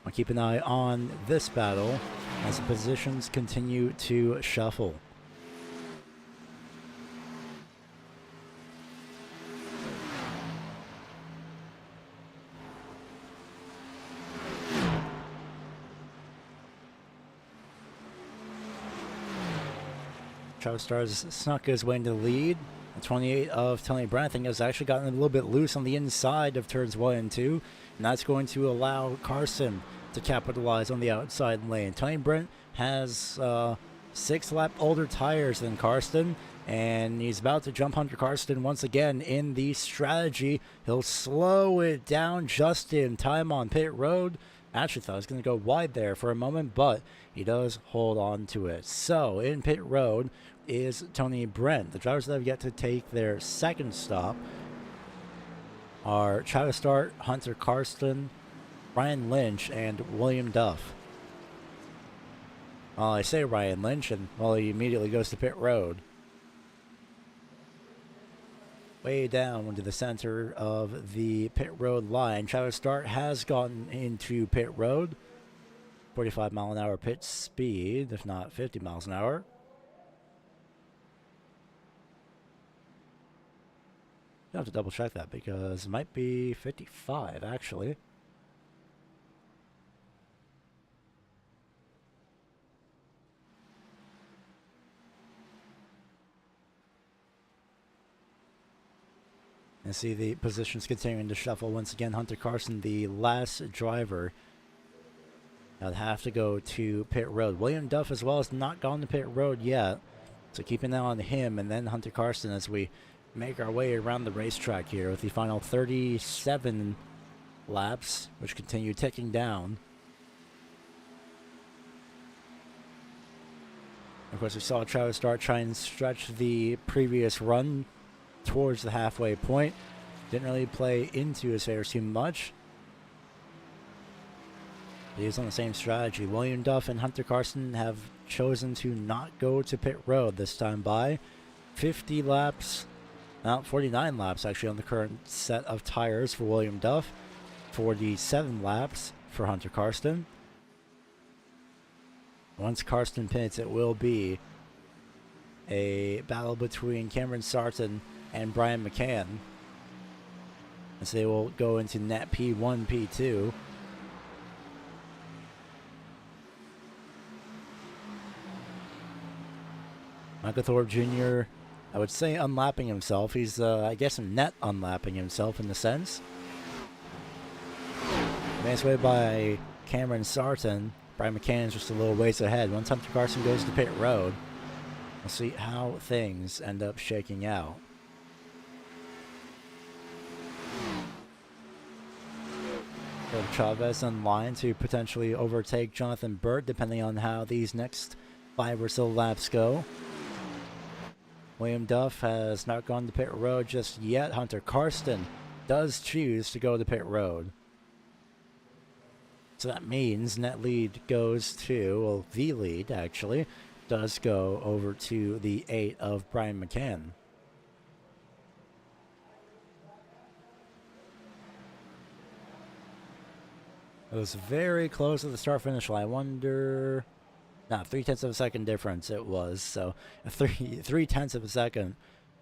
I'll keep an eye on this battle as the positions continue to shuffle. Travis Stars snuck his way into the lead. The 28 of Tony Brent, I think, has actually gotten a little bit loose on the inside of turns 1 and 2. And that's going to allow Carson to capitalize on the outside lane. Tony Brent has 6 lap older tires than Carson, and he's about to jump Hunter Carson once again in the strategy. He'll slow it down just in time on pit road. Actually thought I was going to go wide there for a moment, but he does hold on to it. So in pit road is Tony Brent. The drivers that have yet to take their second stop are Travis Start, Hunter Carson, Ryan Lynch, and William Duff. Well, I say Ryan Lynch, and well, he immediately goes to pit road. Way down into the center of the pit road line, Travis Start has gotten into pit road. 45 mile an hour pit speed, if not 50 miles an hour. I have to double check that because it might be 55 actually. And see the positions continuing to shuffle once again. Hunter Carson, the last driver, would have to go to pit road. William Duff as well has not gone to pit road yet, so keep an eye on him and then Hunter Carson as we make our way around the racetrack here with the final 37 laps, which continue ticking down. Of course, we saw Travis Start try and stretch the previous run towards the halfway point. Didn't really play into his favor too much. He's on the same strategy. William Duff and Hunter Carson have chosen to not go to pit road this time by 50 laps, now 49 laps actually on the current set of tires for William Duff, 47 laps for Hunter Carson. Once Carson pits, it will be a battle between Cameron Sarton and Brian McCann, as they will go into net P1, P2. Michael Thorpe Jr., I would say unlapping himself. He's, I guess, net unlapping himself in a sense. Advanced way by Cameron Sarton. Brian McCann's just a little ways ahead. Once Hunter Carson goes to pit road, we'll see how things end up shaking out. Chavez in line to potentially overtake Jonathan Burt, depending on how these next 5 or so laps go. William Duff has not gone to pit road just yet. Hunter Carson does choose to go to pit road. So that means net lead goes to, well, the lead actually, does go over to the 8 of Brian McCann. It was very close to the start-finish line. I wonder... Nah, 0.3 of a second difference it was. So, 3/10 of a second.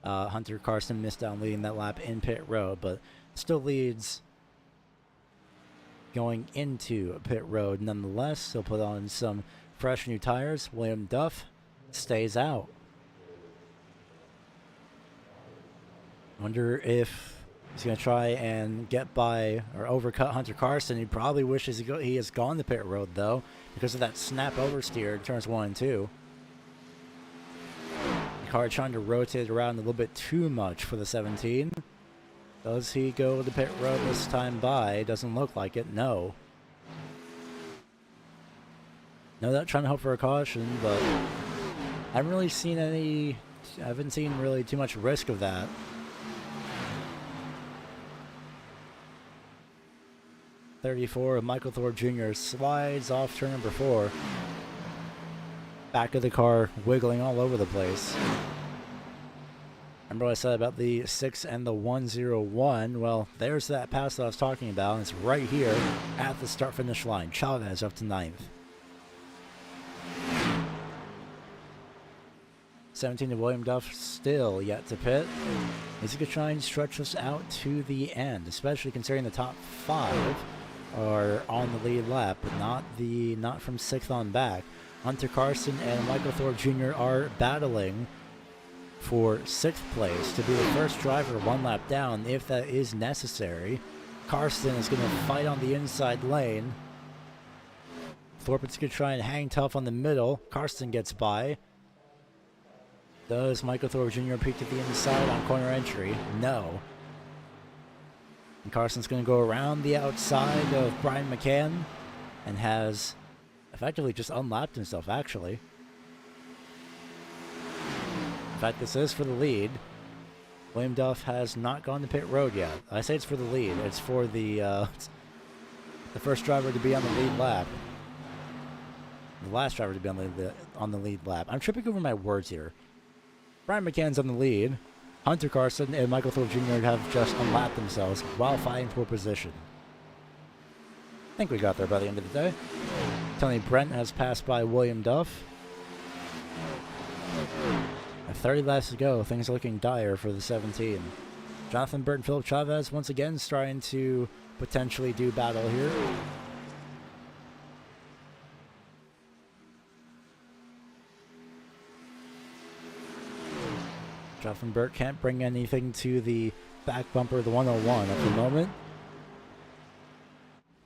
Hunter Carson missed out on leading that lap in pit road, but still leads going into pit road. Nonetheless, he'll put on some fresh new tires. William Duff stays out. Wonder if he's going to try and get by or overcut Hunter Carson. He probably wishes he has gone to pit road, though, because of that snap oversteer in turns 1 and 2. The car trying to rotate around a little bit too much for the 17. Does he go to pit road this time by? Doesn't look like it, no. No doubt trying to hope for a caution, but I haven't really seen any. I haven't seen really too much risk of that. .34, Michael Thorpe Jr. slides off turn number 4. Back of the car wiggling all over the place. Remember what I said about the 6 and the 101? Well, there's that pass that I was talking about, and it's right here at the start-finish line. Chavez up to 9th. 17 to William Duff, still yet to pit. He's going to try and stretch this out to the end, especially considering the top 5 are on the lead lap, but not from 6th on back. Hunter Carson and Michael Thorpe Jr. are battling for 6th place to be the first driver 1 lap down if that is necessary. Carson is going to fight on the inside lane. Thorpe is going to try and hang tough on the middle. Carson gets by. Does Michael Thorpe Jr. peek to the inside on corner entry? No. And Carson's going to go around the outside of Brian McCann and has effectively just unlapped himself, actually. In fact, this is for the lead. William Duff has not gone to pit road yet. I say it's for the lead. It's for the first driver to be on the lead lap. The last driver to be on the lead lap. I'm tripping over my words here. Brian McCann's on the lead. Hunter Carson and Michael Thorpe Jr. have just unlapped themselves while fighting for position. I think we got there by the end of the day. Tony Brent has passed by William Duff. At 30 laps to go, things are looking dire for the 17. Jonathan Burt and Philip Chavez once again trying to potentially do battle here. Jonathan Burt can't bring anything to the back bumper of the 101 at the moment.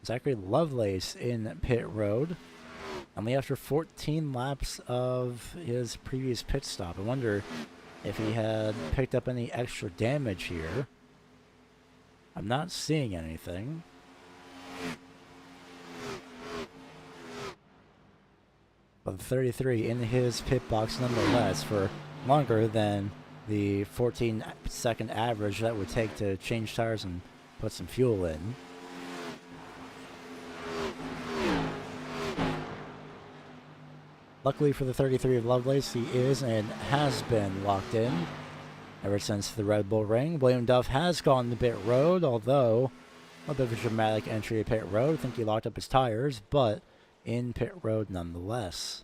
Zachary Lovelace in pit road. Only after 14 laps of his previous pit stop. I wonder if he had picked up any extra damage here. I'm not seeing anything. But 33 in his pit box nonetheless for longer than the 14-second average that would take to change tires and put some fuel in. Luckily for the 33 of Lovelace, he is and has been locked in ever since the Red Bull Ring. William Duff has gone to pit road, although a bit of a dramatic entry to pit road. I think he locked up his tires, but in pit road nonetheless.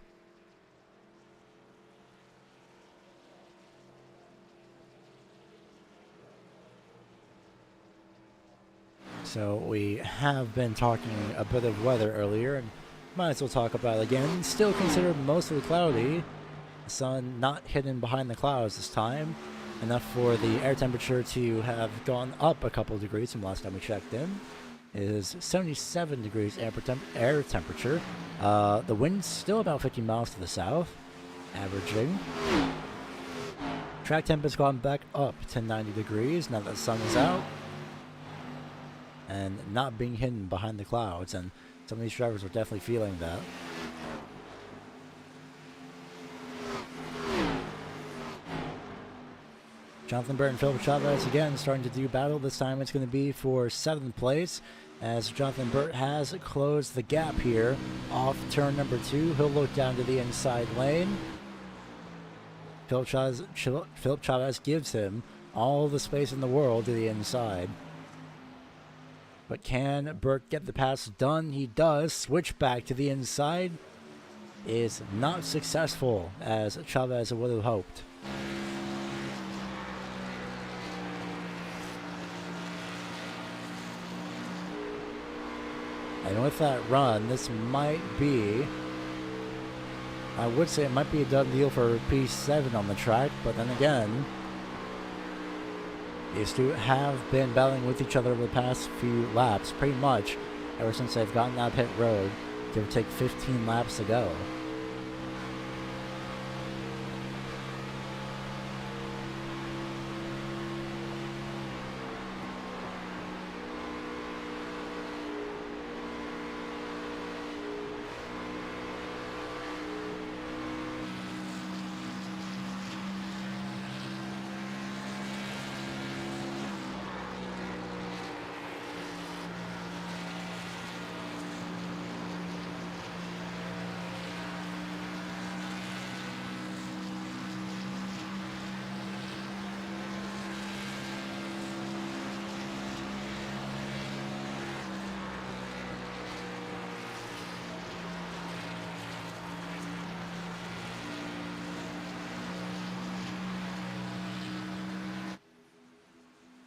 So we have been talking a bit of weather earlier, and might as well talk about it again. Still considered mostly cloudy. The sun not hidden behind the clouds this time. Enough for the air temperature to have gone up a couple of degrees from last time we checked in. It is 77 degrees air temperature. The wind's still about 50 miles to the south, averaging. Track temp has gone back up to 90 degrees now that the sun is out and not being hidden behind the clouds, and some of these drivers are definitely feeling that. Jonathan Burt and Philip Chavez again starting to do battle. This time it's going to be for 7th place, as Jonathan Burt has closed the gap here off turn number 2. He'll look down to the inside lane. Philip Chavez gives him all the space in the world to the inside. But can Burt get the pass done? He does. Switch back to the inside is not successful, as Chavez would have hoped. And with that run, this might be, I would say it might be a done deal for P7 on the track, but then again, these two have been battling with each other over the past few laps, pretty much ever since they've gotten out of pit road. Give or take 15 laps to go.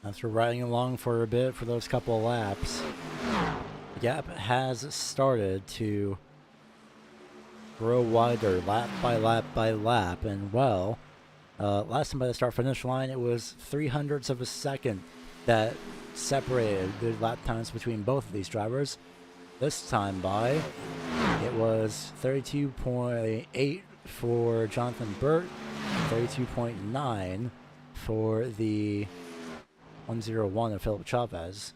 After riding along for a bit for those couple of laps, the gap has started to grow wider lap by lap by lap, and well, last time by the start-finish line, it was 0.03 of a second that separated the lap times between both of these drivers. This time by, it was 32.8 for Jonathan Burt, 32.9 for the 101 of Philip Chavez.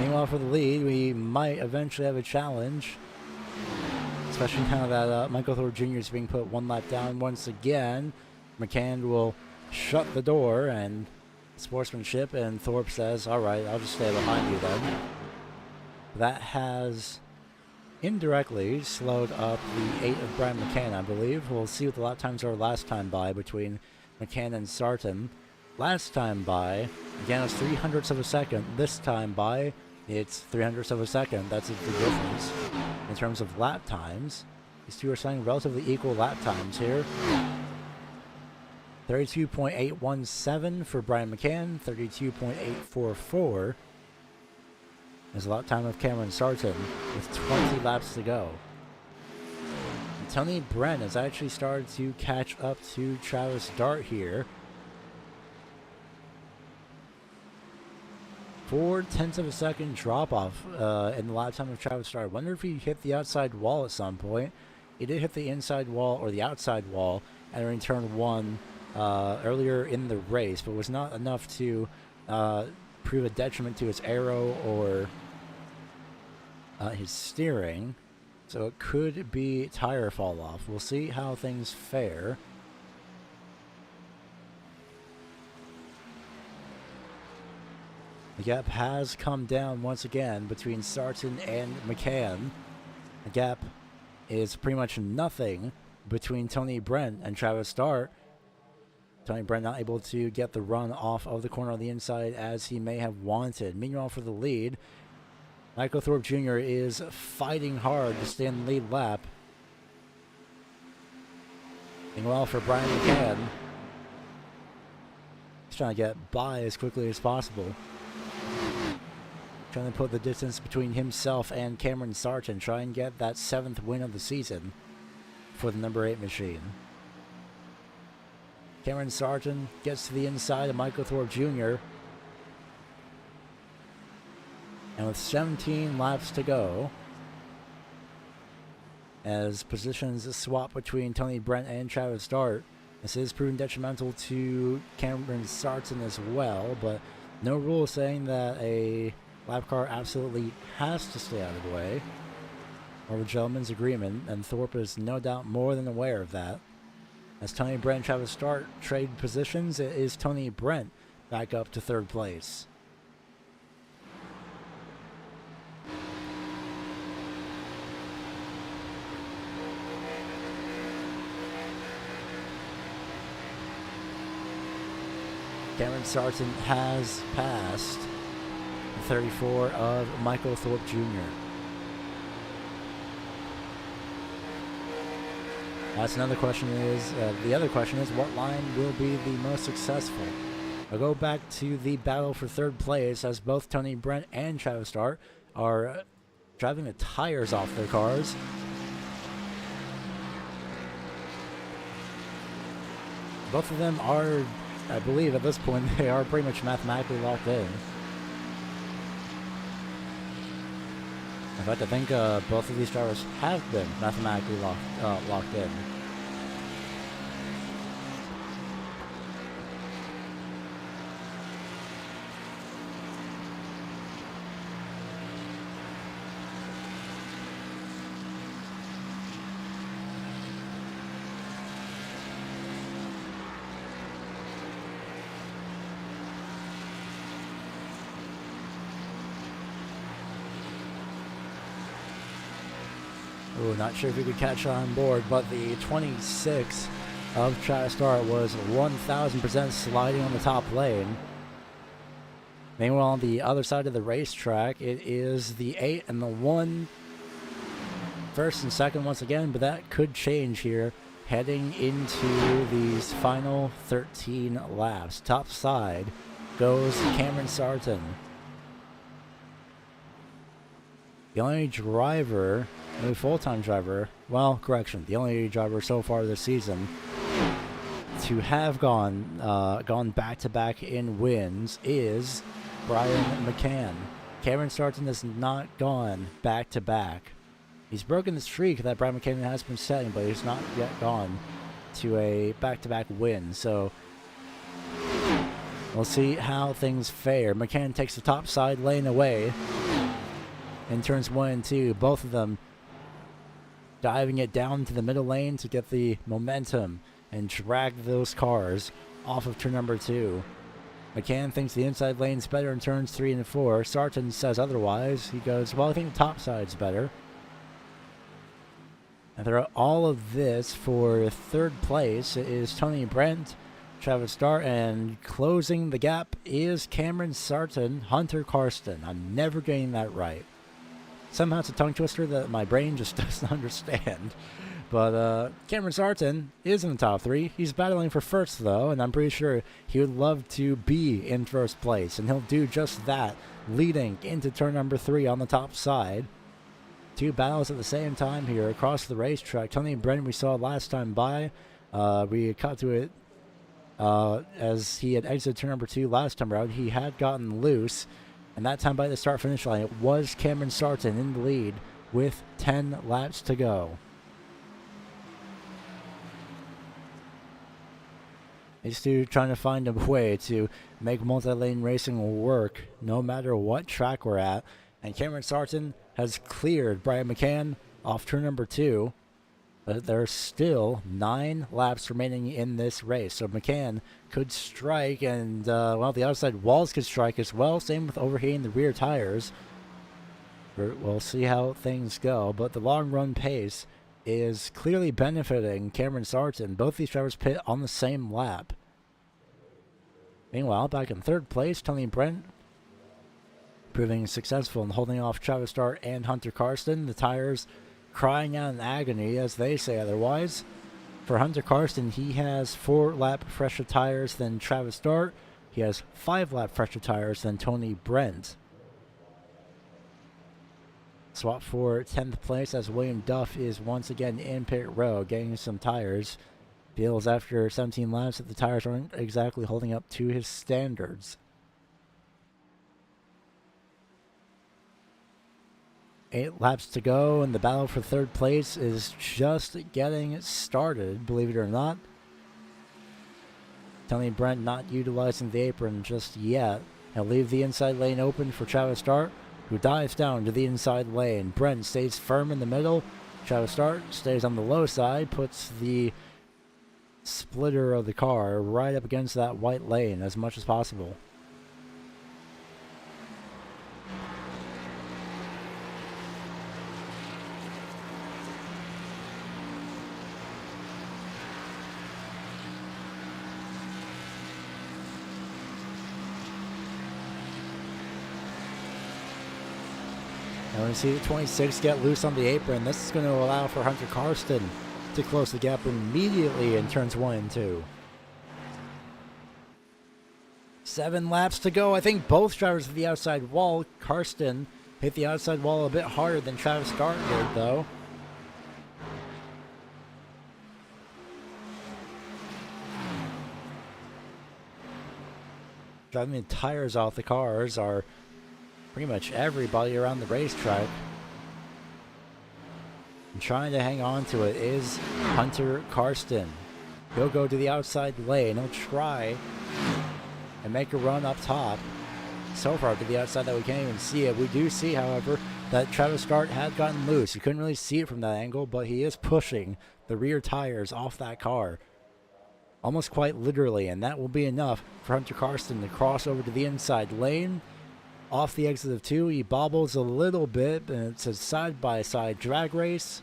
Meanwhile, for the lead, we might eventually have a challenge, especially now that Michael Thorpe Jr. is being put one lap down once again. McCann will shut the door and sportsmanship, and Thorpe says, all right, I'll just stay behind you then. That has indirectly slowed up the 8 of Brian McCann, I believe. We'll see what the lap times are last time by between McCann and Sarton. Last time by, again, it's 0.03 of a second. This time by, it's 0.03 of a second. That's the difference. In terms of lap times, these two are setting relatively equal lap times here. 32.817 for Brian McCann, 32.844 is the lap time of Cameron Sarton with 20 laps to go. And Tony Brent has actually started to catch up to Travis Dart here. 0.4 of a second drop off in the lap time of Travis Dart. I wonder if he hit the outside wall at some point. He did hit the inside wall or the outside wall entering turn 1 earlier in the race, but was not enough to prove a detriment to his aero or his steering, so it could be tire fall off. We'll see how things fare. The gap has come down once again between Sarton and McCann. The gap is pretty much nothing between Tony Brent and Travis Dart. Tony Brent not able to get the run off of the corner on the inside as he may have wanted. Meanwhile, for the lead, Michael Thorpe Jr. is fighting hard to stay in the lead lap. Meanwhile, for Brian McCann, he's trying to get by as quickly as possible. Trying to put the distance between himself and Cameron Sarton, try and get that 7th win of the season for the number 8 machine. Cameron Sarton gets to the inside of Michael Thorpe Jr. And with 17 laps to go, as positions swap between Tony Brent and Travis Dart, this is proven detrimental to Cameron Sarton as well, but no rule saying that a lap car absolutely has to stay out of the way, or a gentleman's agreement, and Thorpe is no doubt more than aware of that. As Tony Brent and Travis Dart trade positions, it is Tony Brent back up to 3rd place. Cameron Sarton has passed the 34 of Michael Thorpe Jr. That's another question is, the other question is, what line will be the most successful? I'll go back to the battle for 3rd place as both Tony Brent and Travis Dart are driving the tires off their cars. Both of them are, I believe at this point, they are pretty much mathematically locked in. In fact, I think both of these drivers have been mathematically locked in. Ooh, not sure if you could catch on board, but the 26 of Travis Dart was 1,000% sliding on the top lane. Meanwhile, on the other side of the racetrack, it is the 8 and the 1 first and second once again, but that could change here heading into these final 13 laps. Top side goes Cameron Sarton. The only driver, the full-time driver, well, correction, the only driver so far this season to have gone back-to-back in wins is Brian McCann. Cameron Sarton has not gone back-to-back. He's broken the streak that Brian McCann has been setting, but he's not yet gone to a back-to-back win. So we'll see how things fare. McCann takes the top side lane away in turns 1 and 2. Both of them diving it down to the middle lane to get the momentum and drag those cars off of turn number 2. McCann thinks the inside lane's better in turns 3 and 4. Sarton says otherwise. He goes, well, I think the top side's better. And through all of this, for third place is Tony Brent, Travis Dart, and closing the gap is Cameron Sarton, Hunter Karsten. I'm never getting that right. Somehow it's a tongue twister that my brain just doesn't understand. But Cameron Sarton is in the top 3. He's battling for first, though, and I'm pretty sure he would love to be in first place. And he'll do just that, leading into turn number 3 on the top side. 2 battles at the same time here across the racetrack. Tony Brent we saw last time by. We cut to it as he had exited turn number 2 last time around. He had gotten loose. And that time by the start-finish line, it was Cameron Sarton in the lead with 10 laps to go. These two trying to find a way to make multi-lane racing work no matter what track we're at. And Cameron Sarton has cleared Brian McCann off turn number 2. But there's still 9 laps remaining in this race. So McCann could strike, and, well, the outside walls could strike as well. Same with overheating the rear tires. We'll see how things go. But the long-run pace is clearly benefiting Cameron Sarton. Both these drivers pit on the same lap. Meanwhile, back in third place, Tony Brent proving successful in holding off Travis Dart and Hunter Karsten. The tires crying out in agony, as they say otherwise. For Hunter Karsten, he has 4 lap fresher tires than Travis Dart. He has 5 lap fresher tires than Tony Brent. Swap for 10th place as William Duff is once again in pit row, getting some tires. Feels after 17 laps that the tires aren't exactly holding up to his standards. 8 laps to go, and the battle for third place is just getting started, believe it or not. Tony Brent not utilizing the apron just yet. He'll leave the inside lane open for Travis Dart, who dives down to the inside lane. Brent stays firm in the middle. Travis Dart stays on the low side, puts the splitter of the car right up against that white lane as much as possible. And we see 26 get loose on the apron. This is going to allow for Hunter Karsten to close the gap immediately in turns 1 and 2. 7 laps to go. I think both drivers at the outside wall. Karsten hit the outside wall a bit harder than Travis Dart did, though. Driving the tires off the cars are pretty much everybody around the racetrack. And trying to hang on to it is Hunter Karsten. He'll go to the outside lane. He'll try and make a run up top. So far to the outside that we can't even see it. We do see, however, that Travis Dart had gotten loose. You couldn't really see it from that angle, but he is pushing the rear tires off that car. Almost quite literally, and that will be enough for Hunter Karsten to cross over to the inside lane. Off the exit of 2, he bobbles a little bit, and it's a side-by-side drag race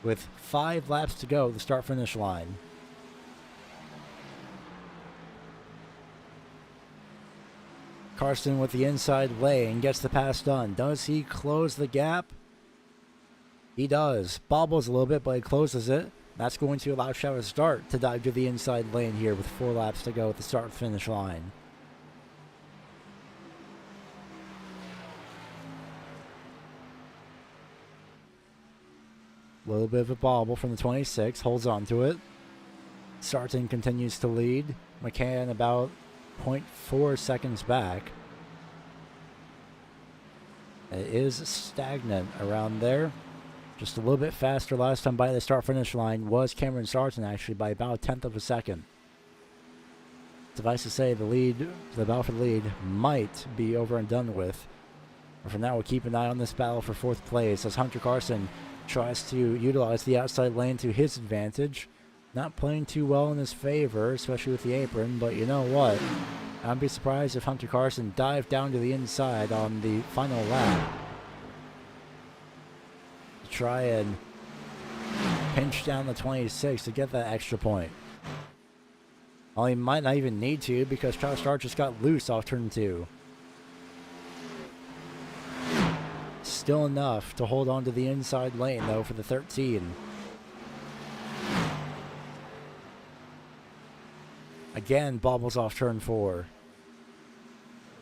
with 5 laps to go to the start-finish line. Karsten with the inside lane gets the pass done. Does he close the gap? He does. Bobbles a little bit, but he closes it. That's going to allow Travis Start to dive to the inside lane here with 4 laps to go at the start-finish line. A little bit of a bobble from the 26, holds on to it. Sarton continues to lead. McCann about 0.4 seconds back. It is stagnant around there. Just a little bit faster last time by the start-finish line was Cameron Sarton, actually, by about a tenth of a second. Suffice to say, the battle for the lead might be over and done with. But for now, we'll keep an eye on this battle for 4th place as Hunter Carson tries to utilize the outside lane to his advantage. Not playing too well in his favor, especially with the apron, but you know what? I'd be surprised if Hunter Carson dived down to the inside on the final lap to try and pinch down the 26 to get that extra point. Well, he might not even need to because Travis Start just got loose off turn 2. Still enough to hold on to the inside lane, though, for the 13. Again, bobbles off turn 4.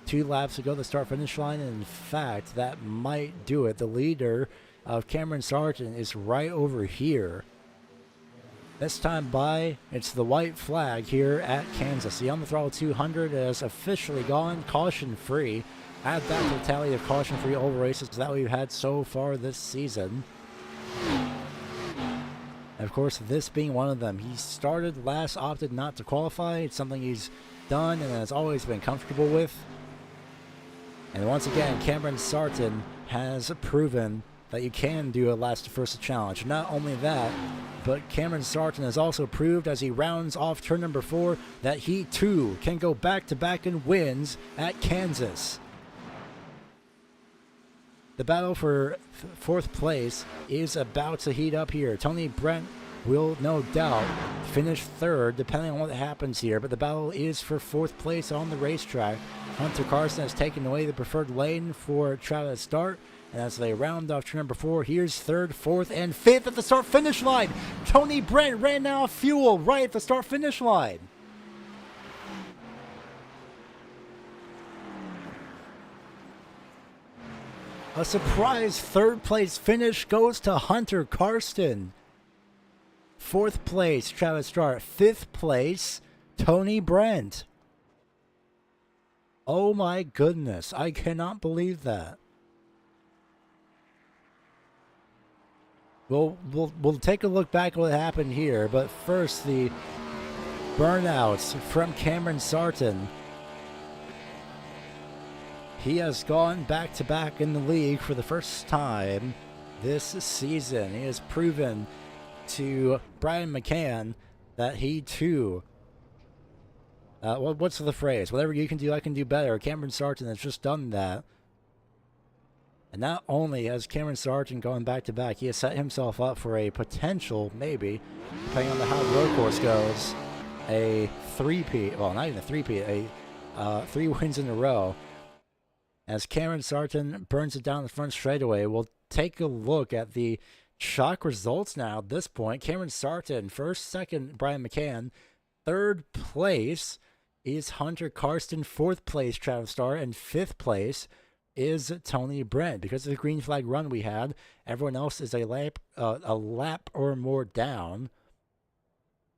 2 laps to go to the start-finish line, and in fact, that might do it. The leader of Cameron Sarton is right over here. This time by, it's the white flag here at Kansas. The On the Throttle 200 has officially gone caution-free. Add that to the tally of caution-free oval races that we've had so far this season. And of course, this being one of them. He started last, opted not to qualify. It's something he's done and has always been comfortable with. And once again, Cameron Sarton has proven that you can do a last to first challenge. Not only that, but Cameron Sarton has also proved as he rounds off turn number 4 that he too can go back-to-back and wins at Kansas. The battle for 4th place is about to heat up here. Tony Brent will no doubt finish 3rd depending on what happens here, but the battle is for 4th place on the racetrack. Hunter Carson has taken away the preferred lane for Travis Start, and as they round off turn number 4, here's 3rd, 4th, and 5th at the start-finish line. Tony Brent ran out of fuel right at the start-finish line. A surprise 3rd place finish goes to Hunter Karsten. 4th place, Travis Start. 5th place, Tony Brent. Oh my goodness, I cannot believe that. We'll take a look back at what happened here, but first the burnouts from Cameron Sarton. He has gone back-to-back in the league for the first time this season. He has proven to Brian McCann that he too, what's the phrase? Whatever you can do, I can do better. Cameron Sarton has just done that. And not only has Cameron Sarton gone back-to-back, he has set himself up for a potential, maybe, depending on how the road course goes, a three-peat, well, not even a three-peat, a 3 wins in a row. As Cameron Sarton burns it down the front straightaway, we'll take a look at the shock results now at this point. Cameron Sarton, 1st, 2nd, Brian McCann. 3rd place is Hunter Karsten. 4th place, Travis Starr. And 5th place is Tony Brent. Because of the green flag run we had, everyone else is a lap or more down.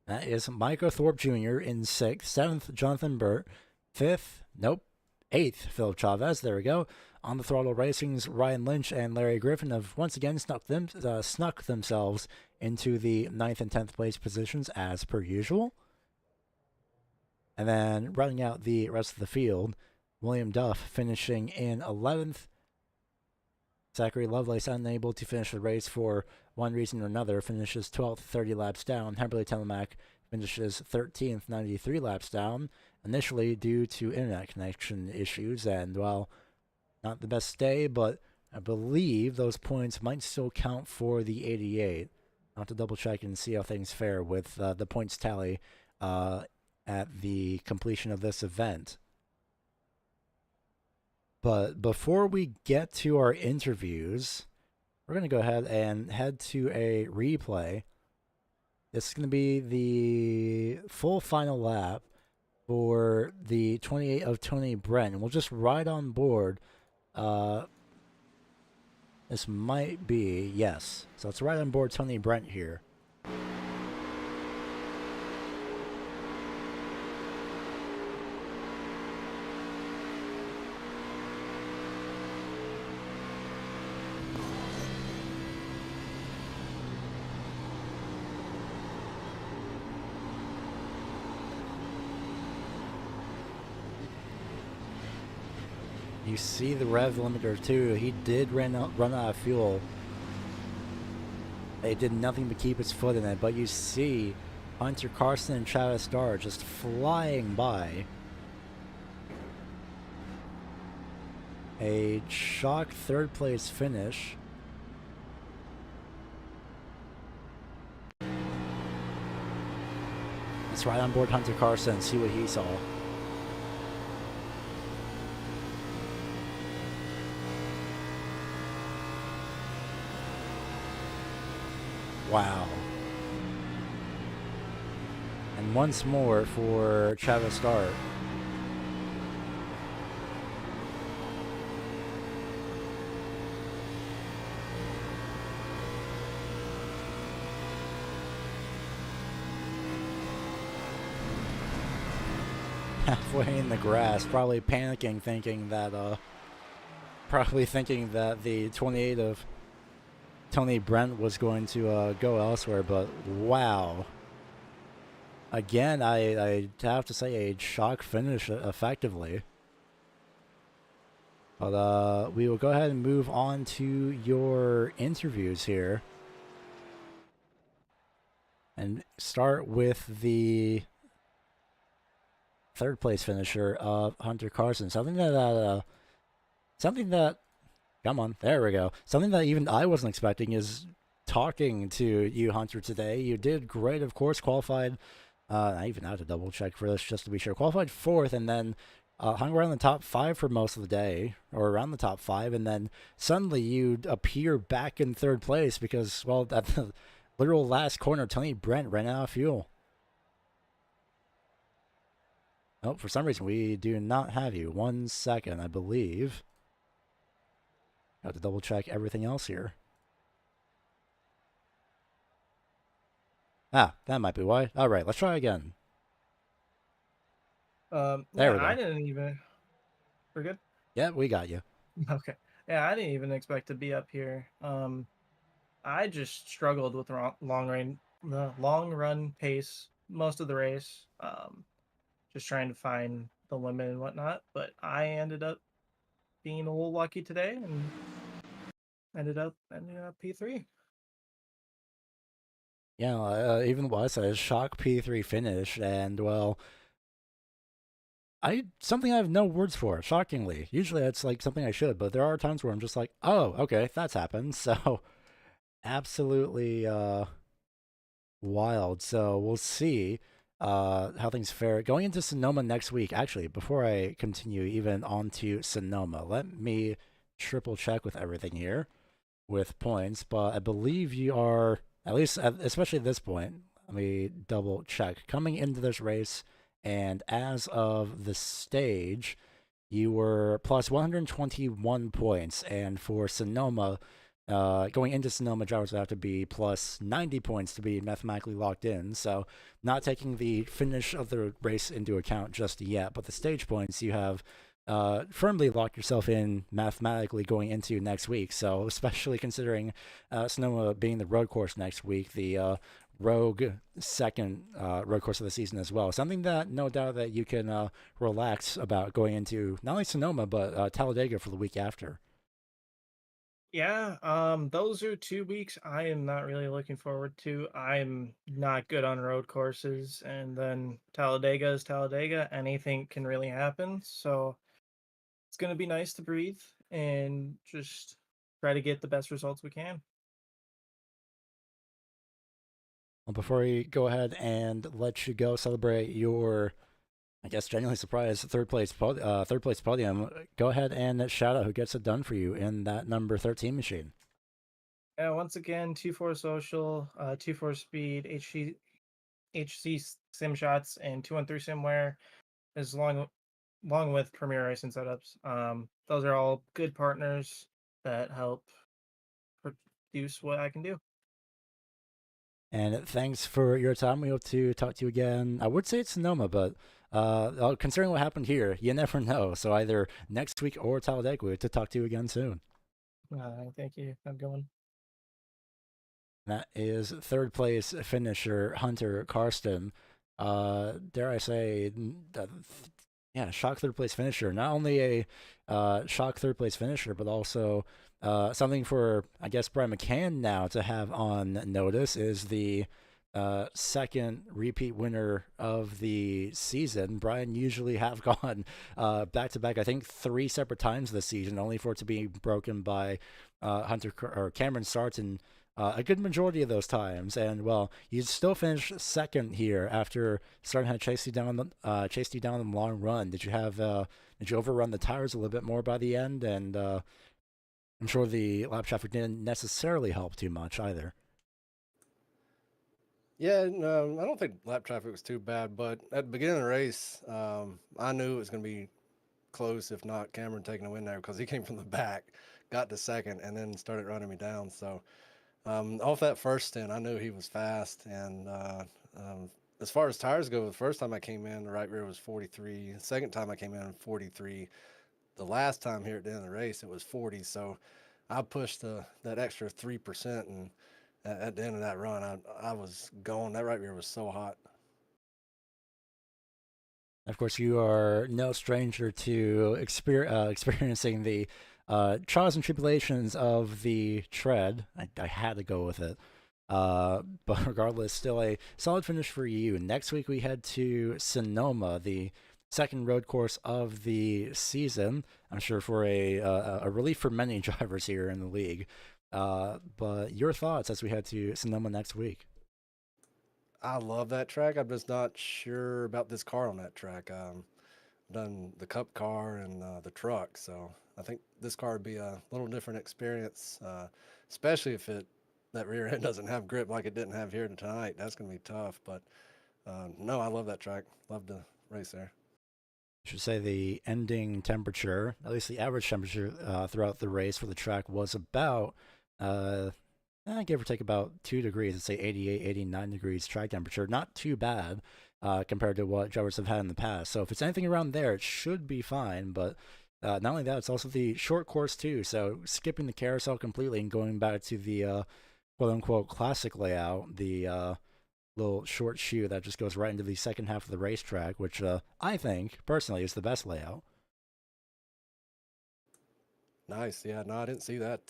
That is Michael Thorpe Jr. in 6th. 7th, Jonathan Burt. 8th, Philip Chavez. There we go. On the Throttle Racing's Ryan Lynch and Larry Griffin have once again snuck themselves into the 9th and 10th place positions as per usual. And then running out the rest of the field, William Duff finishing in 11th. Zachary Lovelace, unable to finish the race for one reason or another, finishes 12th, 30 laps down. Hemberley Telemac finishes 13th, 93 laps down. Initially due to internet connection issues, and well, not the best day, but I believe those points might still count for the 88. I'll have to double check and see how things fare with the points tally at the completion of this event. But before we get to our interviews, we're going to go ahead and head to a replay. This is going to be the full final lap for the 28 of Tony Brent. And we'll just ride on board. This might be, yes. So let's ride on board Tony Brent here. You see the rev limiter too. He did run out of fuel. It did nothing but keep its foot in it. But you see Hunter Carson and Travis Starr just flying by. A shock third place finish. Let's ride on board Hunter Carson and see what he saw. Wow. And once more for Travis Starr. Halfway in the grass, probably panicking, thinking that the 28 of Tony Brent was going to go elsewhere, but wow. Again, I have to say a shock finish effectively. But we will go ahead and move on to your interviews here. And start with the third place finisher of Hunter Carson. Something that come on, there we go. Something that even I wasn't expecting is talking to you, Hunter, today. You did great, of course, qualified. I even had to double check for this just to be sure. Qualified fourth, and then hung around the top 5 for most of the day, or around the top 5, and then suddenly you appear back in third place because, well, at the literal last corner, Tony Brent ran out of fuel. Oh, for some reason, we do not have you. 1 second, I believe. I have to double check everything else here. Ah, that might be why. All right, let's try again. There we go. I didn't even. We're good? Yeah, we got you. Okay. Yeah, I didn't even expect to be up here. I just struggled with the long run pace most of the race. Just trying to find the limit and whatnot. But I ended up being a little lucky today and ended up P3. Yeah, even what I said is shock P3 finish, and well, something I have no words for. Shockingly, usually it's like something I should, but there are times where I'm just like, oh, okay, that's happened. So, absolutely wild. So we'll see how things fare going into Sonoma next week. Actually, before I continue even on to Sonoma, let me triple check with everything here with points. But I believe you are, at least, especially at this point, let me double check. Coming into this race, and as of the stage, you were plus 121 points. And for Sonoma, going into Sonoma, drivers would have to be plus 90 points to be mathematically locked in. So not taking the finish of the race into account just yet, but the stage points, you have firmly locked yourself in mathematically going into next week. So especially considering Sonoma being the road course next week, the rogue second road course of the season as well. Something that no doubt that you can relax about going into not only Sonoma, but Talladega for the week after. Yeah, those are 2 weeks I am not really looking forward to. I'm not good on road courses, and then Talladega is Talladega. Anything can really happen. So it's going to be nice to breathe and just try to get the best results we can. Well, before we go ahead and let you go celebrate your, I guess, genuinely surprised third place podium, go ahead and shout out who gets it done for you in that number 13 machine. Once again, 2-4 social, 2-4 speed, HC sim shots, and 213 simware is along with Premier Racing setups. Those are all good partners that help produce what I can do. And thanks for your time. We hope to talk to you again. I would say it's Sonoma, but considering what happened here, you never know. So either next week or Talladega, we hope to talk to you again soon. Thank you. Have a good one. That is third place finisher Hunter Karsten. Dare I say, shock third place finisher. Not only a shock third place finisher, but also something for, I guess, Brian McCann now to have on notice is the second repeat winner of the season. Brian usually have gone back to back, I think 3 separate times this season, only for it to be broken by Cameron Sarton a good majority of those times. And well, you still finished second here after Sarton had chased you down in the long run. Did you overrun the tires a little bit more by the end? And I'm sure the lap traffic didn't necessarily help too much either. Yeah, no, I don't think lap traffic was too bad, but at the beginning of the race, I knew it was going to be close, if not Cameron taking a win there, because he came from the back, got to second, and then started running me down. So off that first stint, I knew he was fast. And as far as tires go, the first time I came in, the right rear was 43. The second time I came in, 43. The last time here at the end of the race, it was 40. So I pushed that extra 3%, and at the end of that run, I was going. That right rear was so hot. Of course, you are no stranger to experiencing the trials and tribulations of the tread. I had to go with it. But regardless, still a solid finish for you. Next week, we head to Sonoma, the second road course of the season. I'm sure for a relief for many drivers here in the league. But your thoughts as we head to Sonoma next week? I love that track. I'm just not sure about this car on that track. Done the Cup car and the truck, so I think this car would be a little different experience, especially if that rear end doesn't have grip like it didn't have here tonight. That's going to be tough. But no, I love that track. Love to race there. I should say the ending temperature, at least the average temperature throughout the race for the track, was about give or take about 2 degrees. Let's say 88, 89 degrees track temperature. Not too bad compared to what drivers have had in the past. So if it's anything around there, it should be fine. But not only that, it's also the short course too. So skipping the carousel completely and going back to the quote-unquote classic layout, the little short shoe that just goes right into the second half of the racetrack, which I think, personally, is the best layout. Nice. Yeah, no, I didn't see that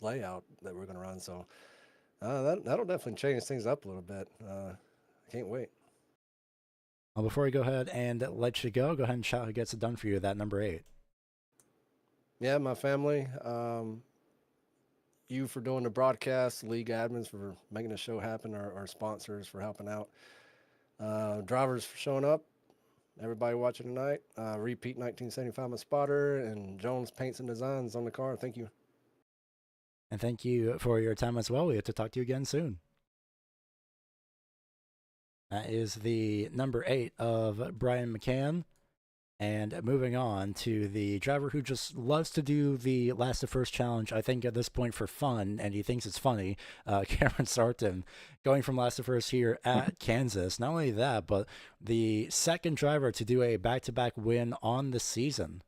layout that we're going to run. So that'll definitely change things up a little bit. I can't wait. Well, before we go ahead and let you go ahead and shout who gets it done for you, that number 8. Yeah, my family. You for doing the broadcast, league admins for making the show happen, our sponsors for helping out, drivers for showing up, everybody watching tonight. Repeat 1975 my spotter, and Jones Paints and Designs on the car. Thank you. And thank you for your time as well. We have to talk to you again soon. That is the number 8 of Brian McCann. And moving on to the driver who just loves to do the last to first challenge, I think at this point for fun, and he thinks it's funny, Cameron Sarton, going from last to first here at Kansas. Not only that, but the second driver to do a back-to-back win on the season.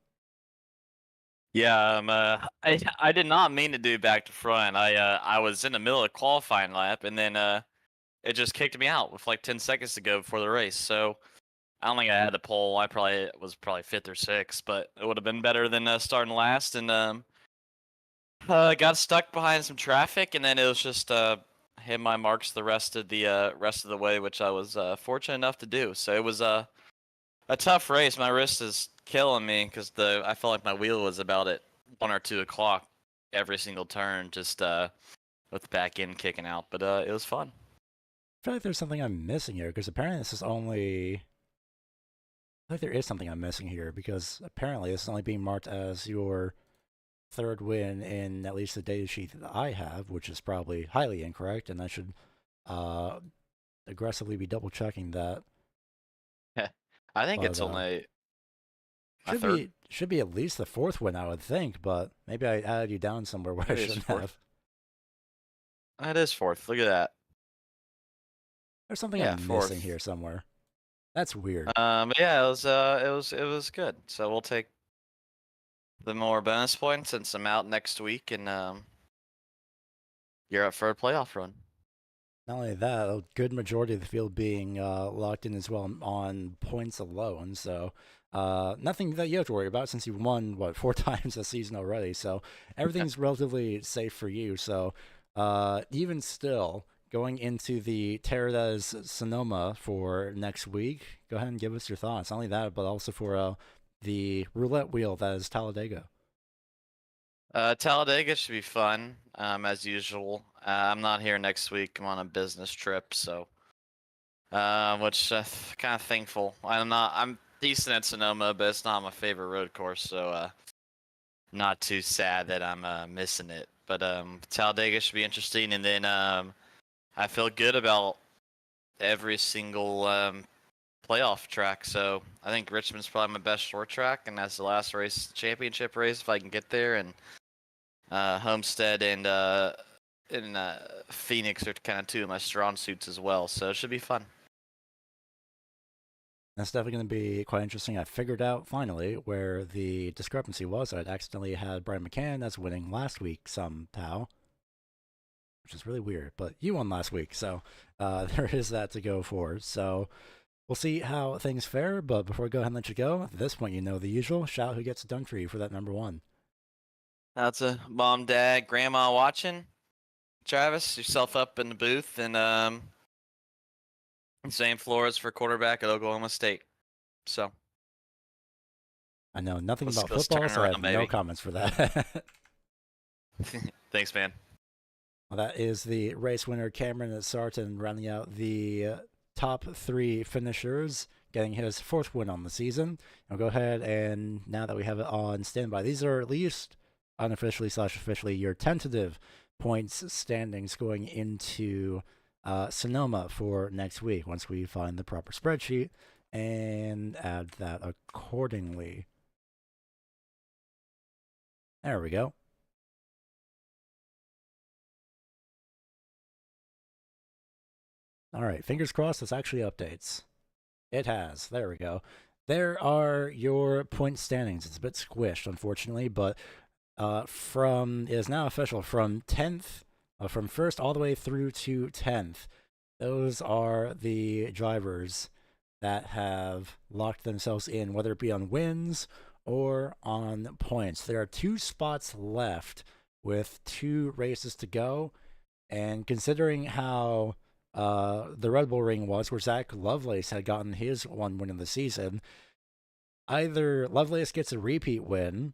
Yeah, I did not mean to do back to front. I was in the middle of qualifying lap, and then it just kicked me out with like 10 seconds to go before the race. So I don't think I had the pole. I was probably 5th or 6th, but it would have been better than starting last. And got stuck behind some traffic, and then it was just hit my marks the rest of the way, which I was fortunate enough to do. So it was a tough race. My wrist is killing me because I felt like my wheel was about at 1 or 2 o'clock every single turn, just with the back end kicking out. But it was fun. I feel like there's something I'm missing here because apparently this is only. I feel like there is something I'm missing here because apparently this is only being marked as your third win in at least the data sheet that I have, which is probably highly incorrect, and I should aggressively be double checking that. I think But it's only a should third. be at least the fourth win, I would think. But maybe I added you down somewhere where I Maybe it's shouldn't fourth. have. It is fourth. Look at that. There's something Yeah, I'm fourth. missing here somewhere. That's weird. But yeah, it was good. So we'll take the more bonus points since I'm out next week, and you're up for a playoff run. Not only that, a good majority of the field being locked in as well on points alone. So nothing that you have to worry about since you've won, 4 times this season already. So everything's relatively safe for you. So even still, going into the Terradas Sonoma for next week, go ahead and give us your thoughts. Not only that, but also for the roulette wheel that is Talladega. Talladega should be fun, as usual. I'm not here next week. I'm on a business trip, so which kind of thankful. I'm decent at Sonoma, but it's not my favorite road course, so not too sad that I'm missing it. But Talladega should be interesting, and then I feel good about every single playoff track. So I think Richmond's probably my best short track, and that's the last race, championship race, if I can get there. And Homestead and Phoenix are kind of two of my strong suits as well. So it should be fun. That's definitely going to be quite interesting. I figured out finally where the discrepancy was. I'd accidentally had Brian McCann as winning last week somehow, which is really weird. But you won last week, so there is that to go for. So we'll see how things fare. But before we go ahead and let you go, at this point, you know the usual. Shout who gets it done for you for that number one. That's a mom, dad, grandma watching. Travis, yourself up in the booth, and same Flores for quarterback at Oklahoma State. So I know nothing about let's football, turn so I have around, no baby. comments for that. Thanks, man. Well, that is the race winner, Cameron Sarton, rounding out the top 3 finishers, getting his 4th win on the season. I'll go ahead and, now that we have it on standby, these are at least unofficially / officially your tentative points standings going into Sonoma for next week, once we find the proper spreadsheet and add that accordingly. There we go. All right, fingers crossed this actually updates. It has. There we go. There are your point standings. It's a bit squished, unfortunately, but it is now official from 10th, from 1st all the way through to 10th. Those are the drivers that have locked themselves in, whether it be on wins or on points. There are 2 spots left with 2 races to go, and considering how the Red Bull Ring was, where Zach Lovelace had gotten his 1 win of the season, either Lovelace gets a repeat win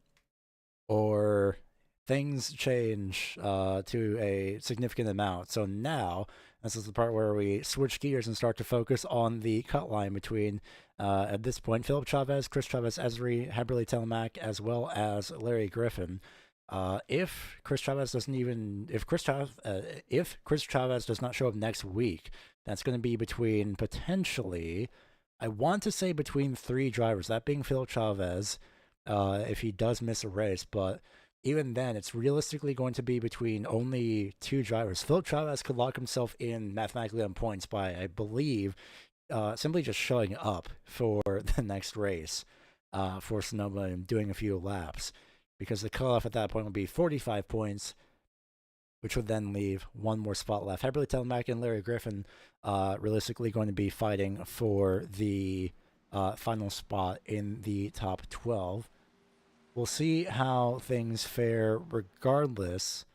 or things change to a significant amount. So now, this is the part where we switch gears and start to focus on the cut line between, at this point, Philip Chavez, Chris Chavez Esri, Haberly Telemac, as well as Larry Griffin. If Chris Chavez does not show up next week, that's going to be between potentially, I want to say between 3 drivers, that being Phil Chavez, if he does miss a race, but even then, it's realistically going to be between only 2 drivers. Phil Chavez could lock himself in mathematically on points by, I believe, simply just showing up for the next race for Sonoma and doing a few laps, because the cutoff at that point would be 45 points, which would then leave 1 more spot left. Haberly Telemac and Larry Griffin realistically going to be fighting for the final spot in the top 12. We'll see how things fare regardless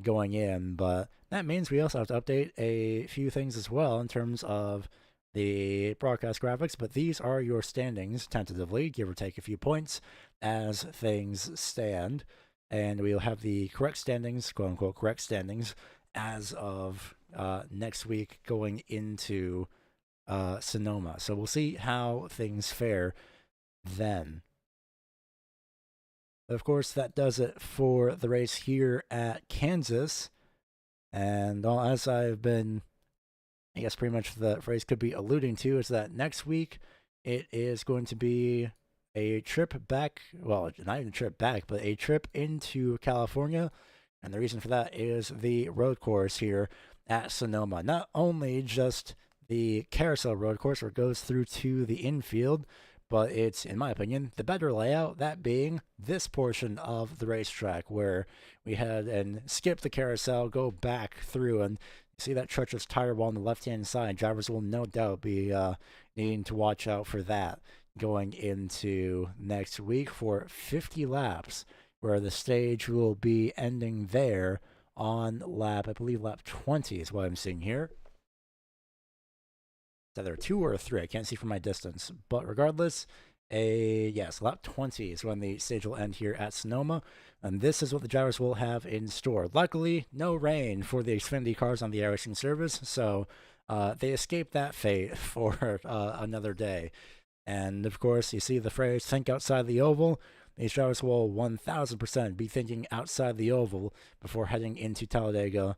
going in, but that means we also have to update a few things as well in terms of the broadcast graphics, but these are your standings tentatively, give or take a few points, as things stand, and we'll have the correct standings, quote-unquote correct standings, as of next week going into Sonoma. So we'll see how things fare then. But of course, that does it for the race here at Kansas. And as I've been, I guess pretty much the phrase could be alluding to, is that next week it is going to be a trip back, well, not even a trip back, but a trip into California. And the reason for that is the road course here at Sonoma. Not only just the carousel road course where it goes through to the infield, but it's, in my opinion, the better layout, that being this portion of the racetrack where we head and skip the carousel, go back through, and see that treacherous tire wall on the left-hand side. Drivers will no doubt be needing to watch out for that going into next week for 50 laps, where the stage will be ending there on lap, I believe lap 20 is what I'm seeing here. It's either 2 or 3, I can't see from my distance. But regardless, lap 20 is when the stage will end here at Sonoma. And this is what the drivers will have in store. Luckily, no rain for the Xfinity cars on the air racing service, so they escaped that fate for another day. And of course, you see the phrase, think outside the oval. These drivers will 1000% be thinking outside the oval before heading into Talladega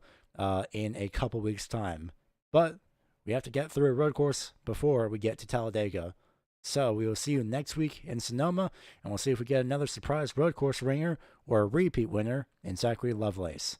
in a couple weeks' time. But we have to get through a road course before we get to Talladega. So we will see you next week in Sonoma, and we'll see if we get another surprise road course ringer or a repeat winner in Zachary Lovelace.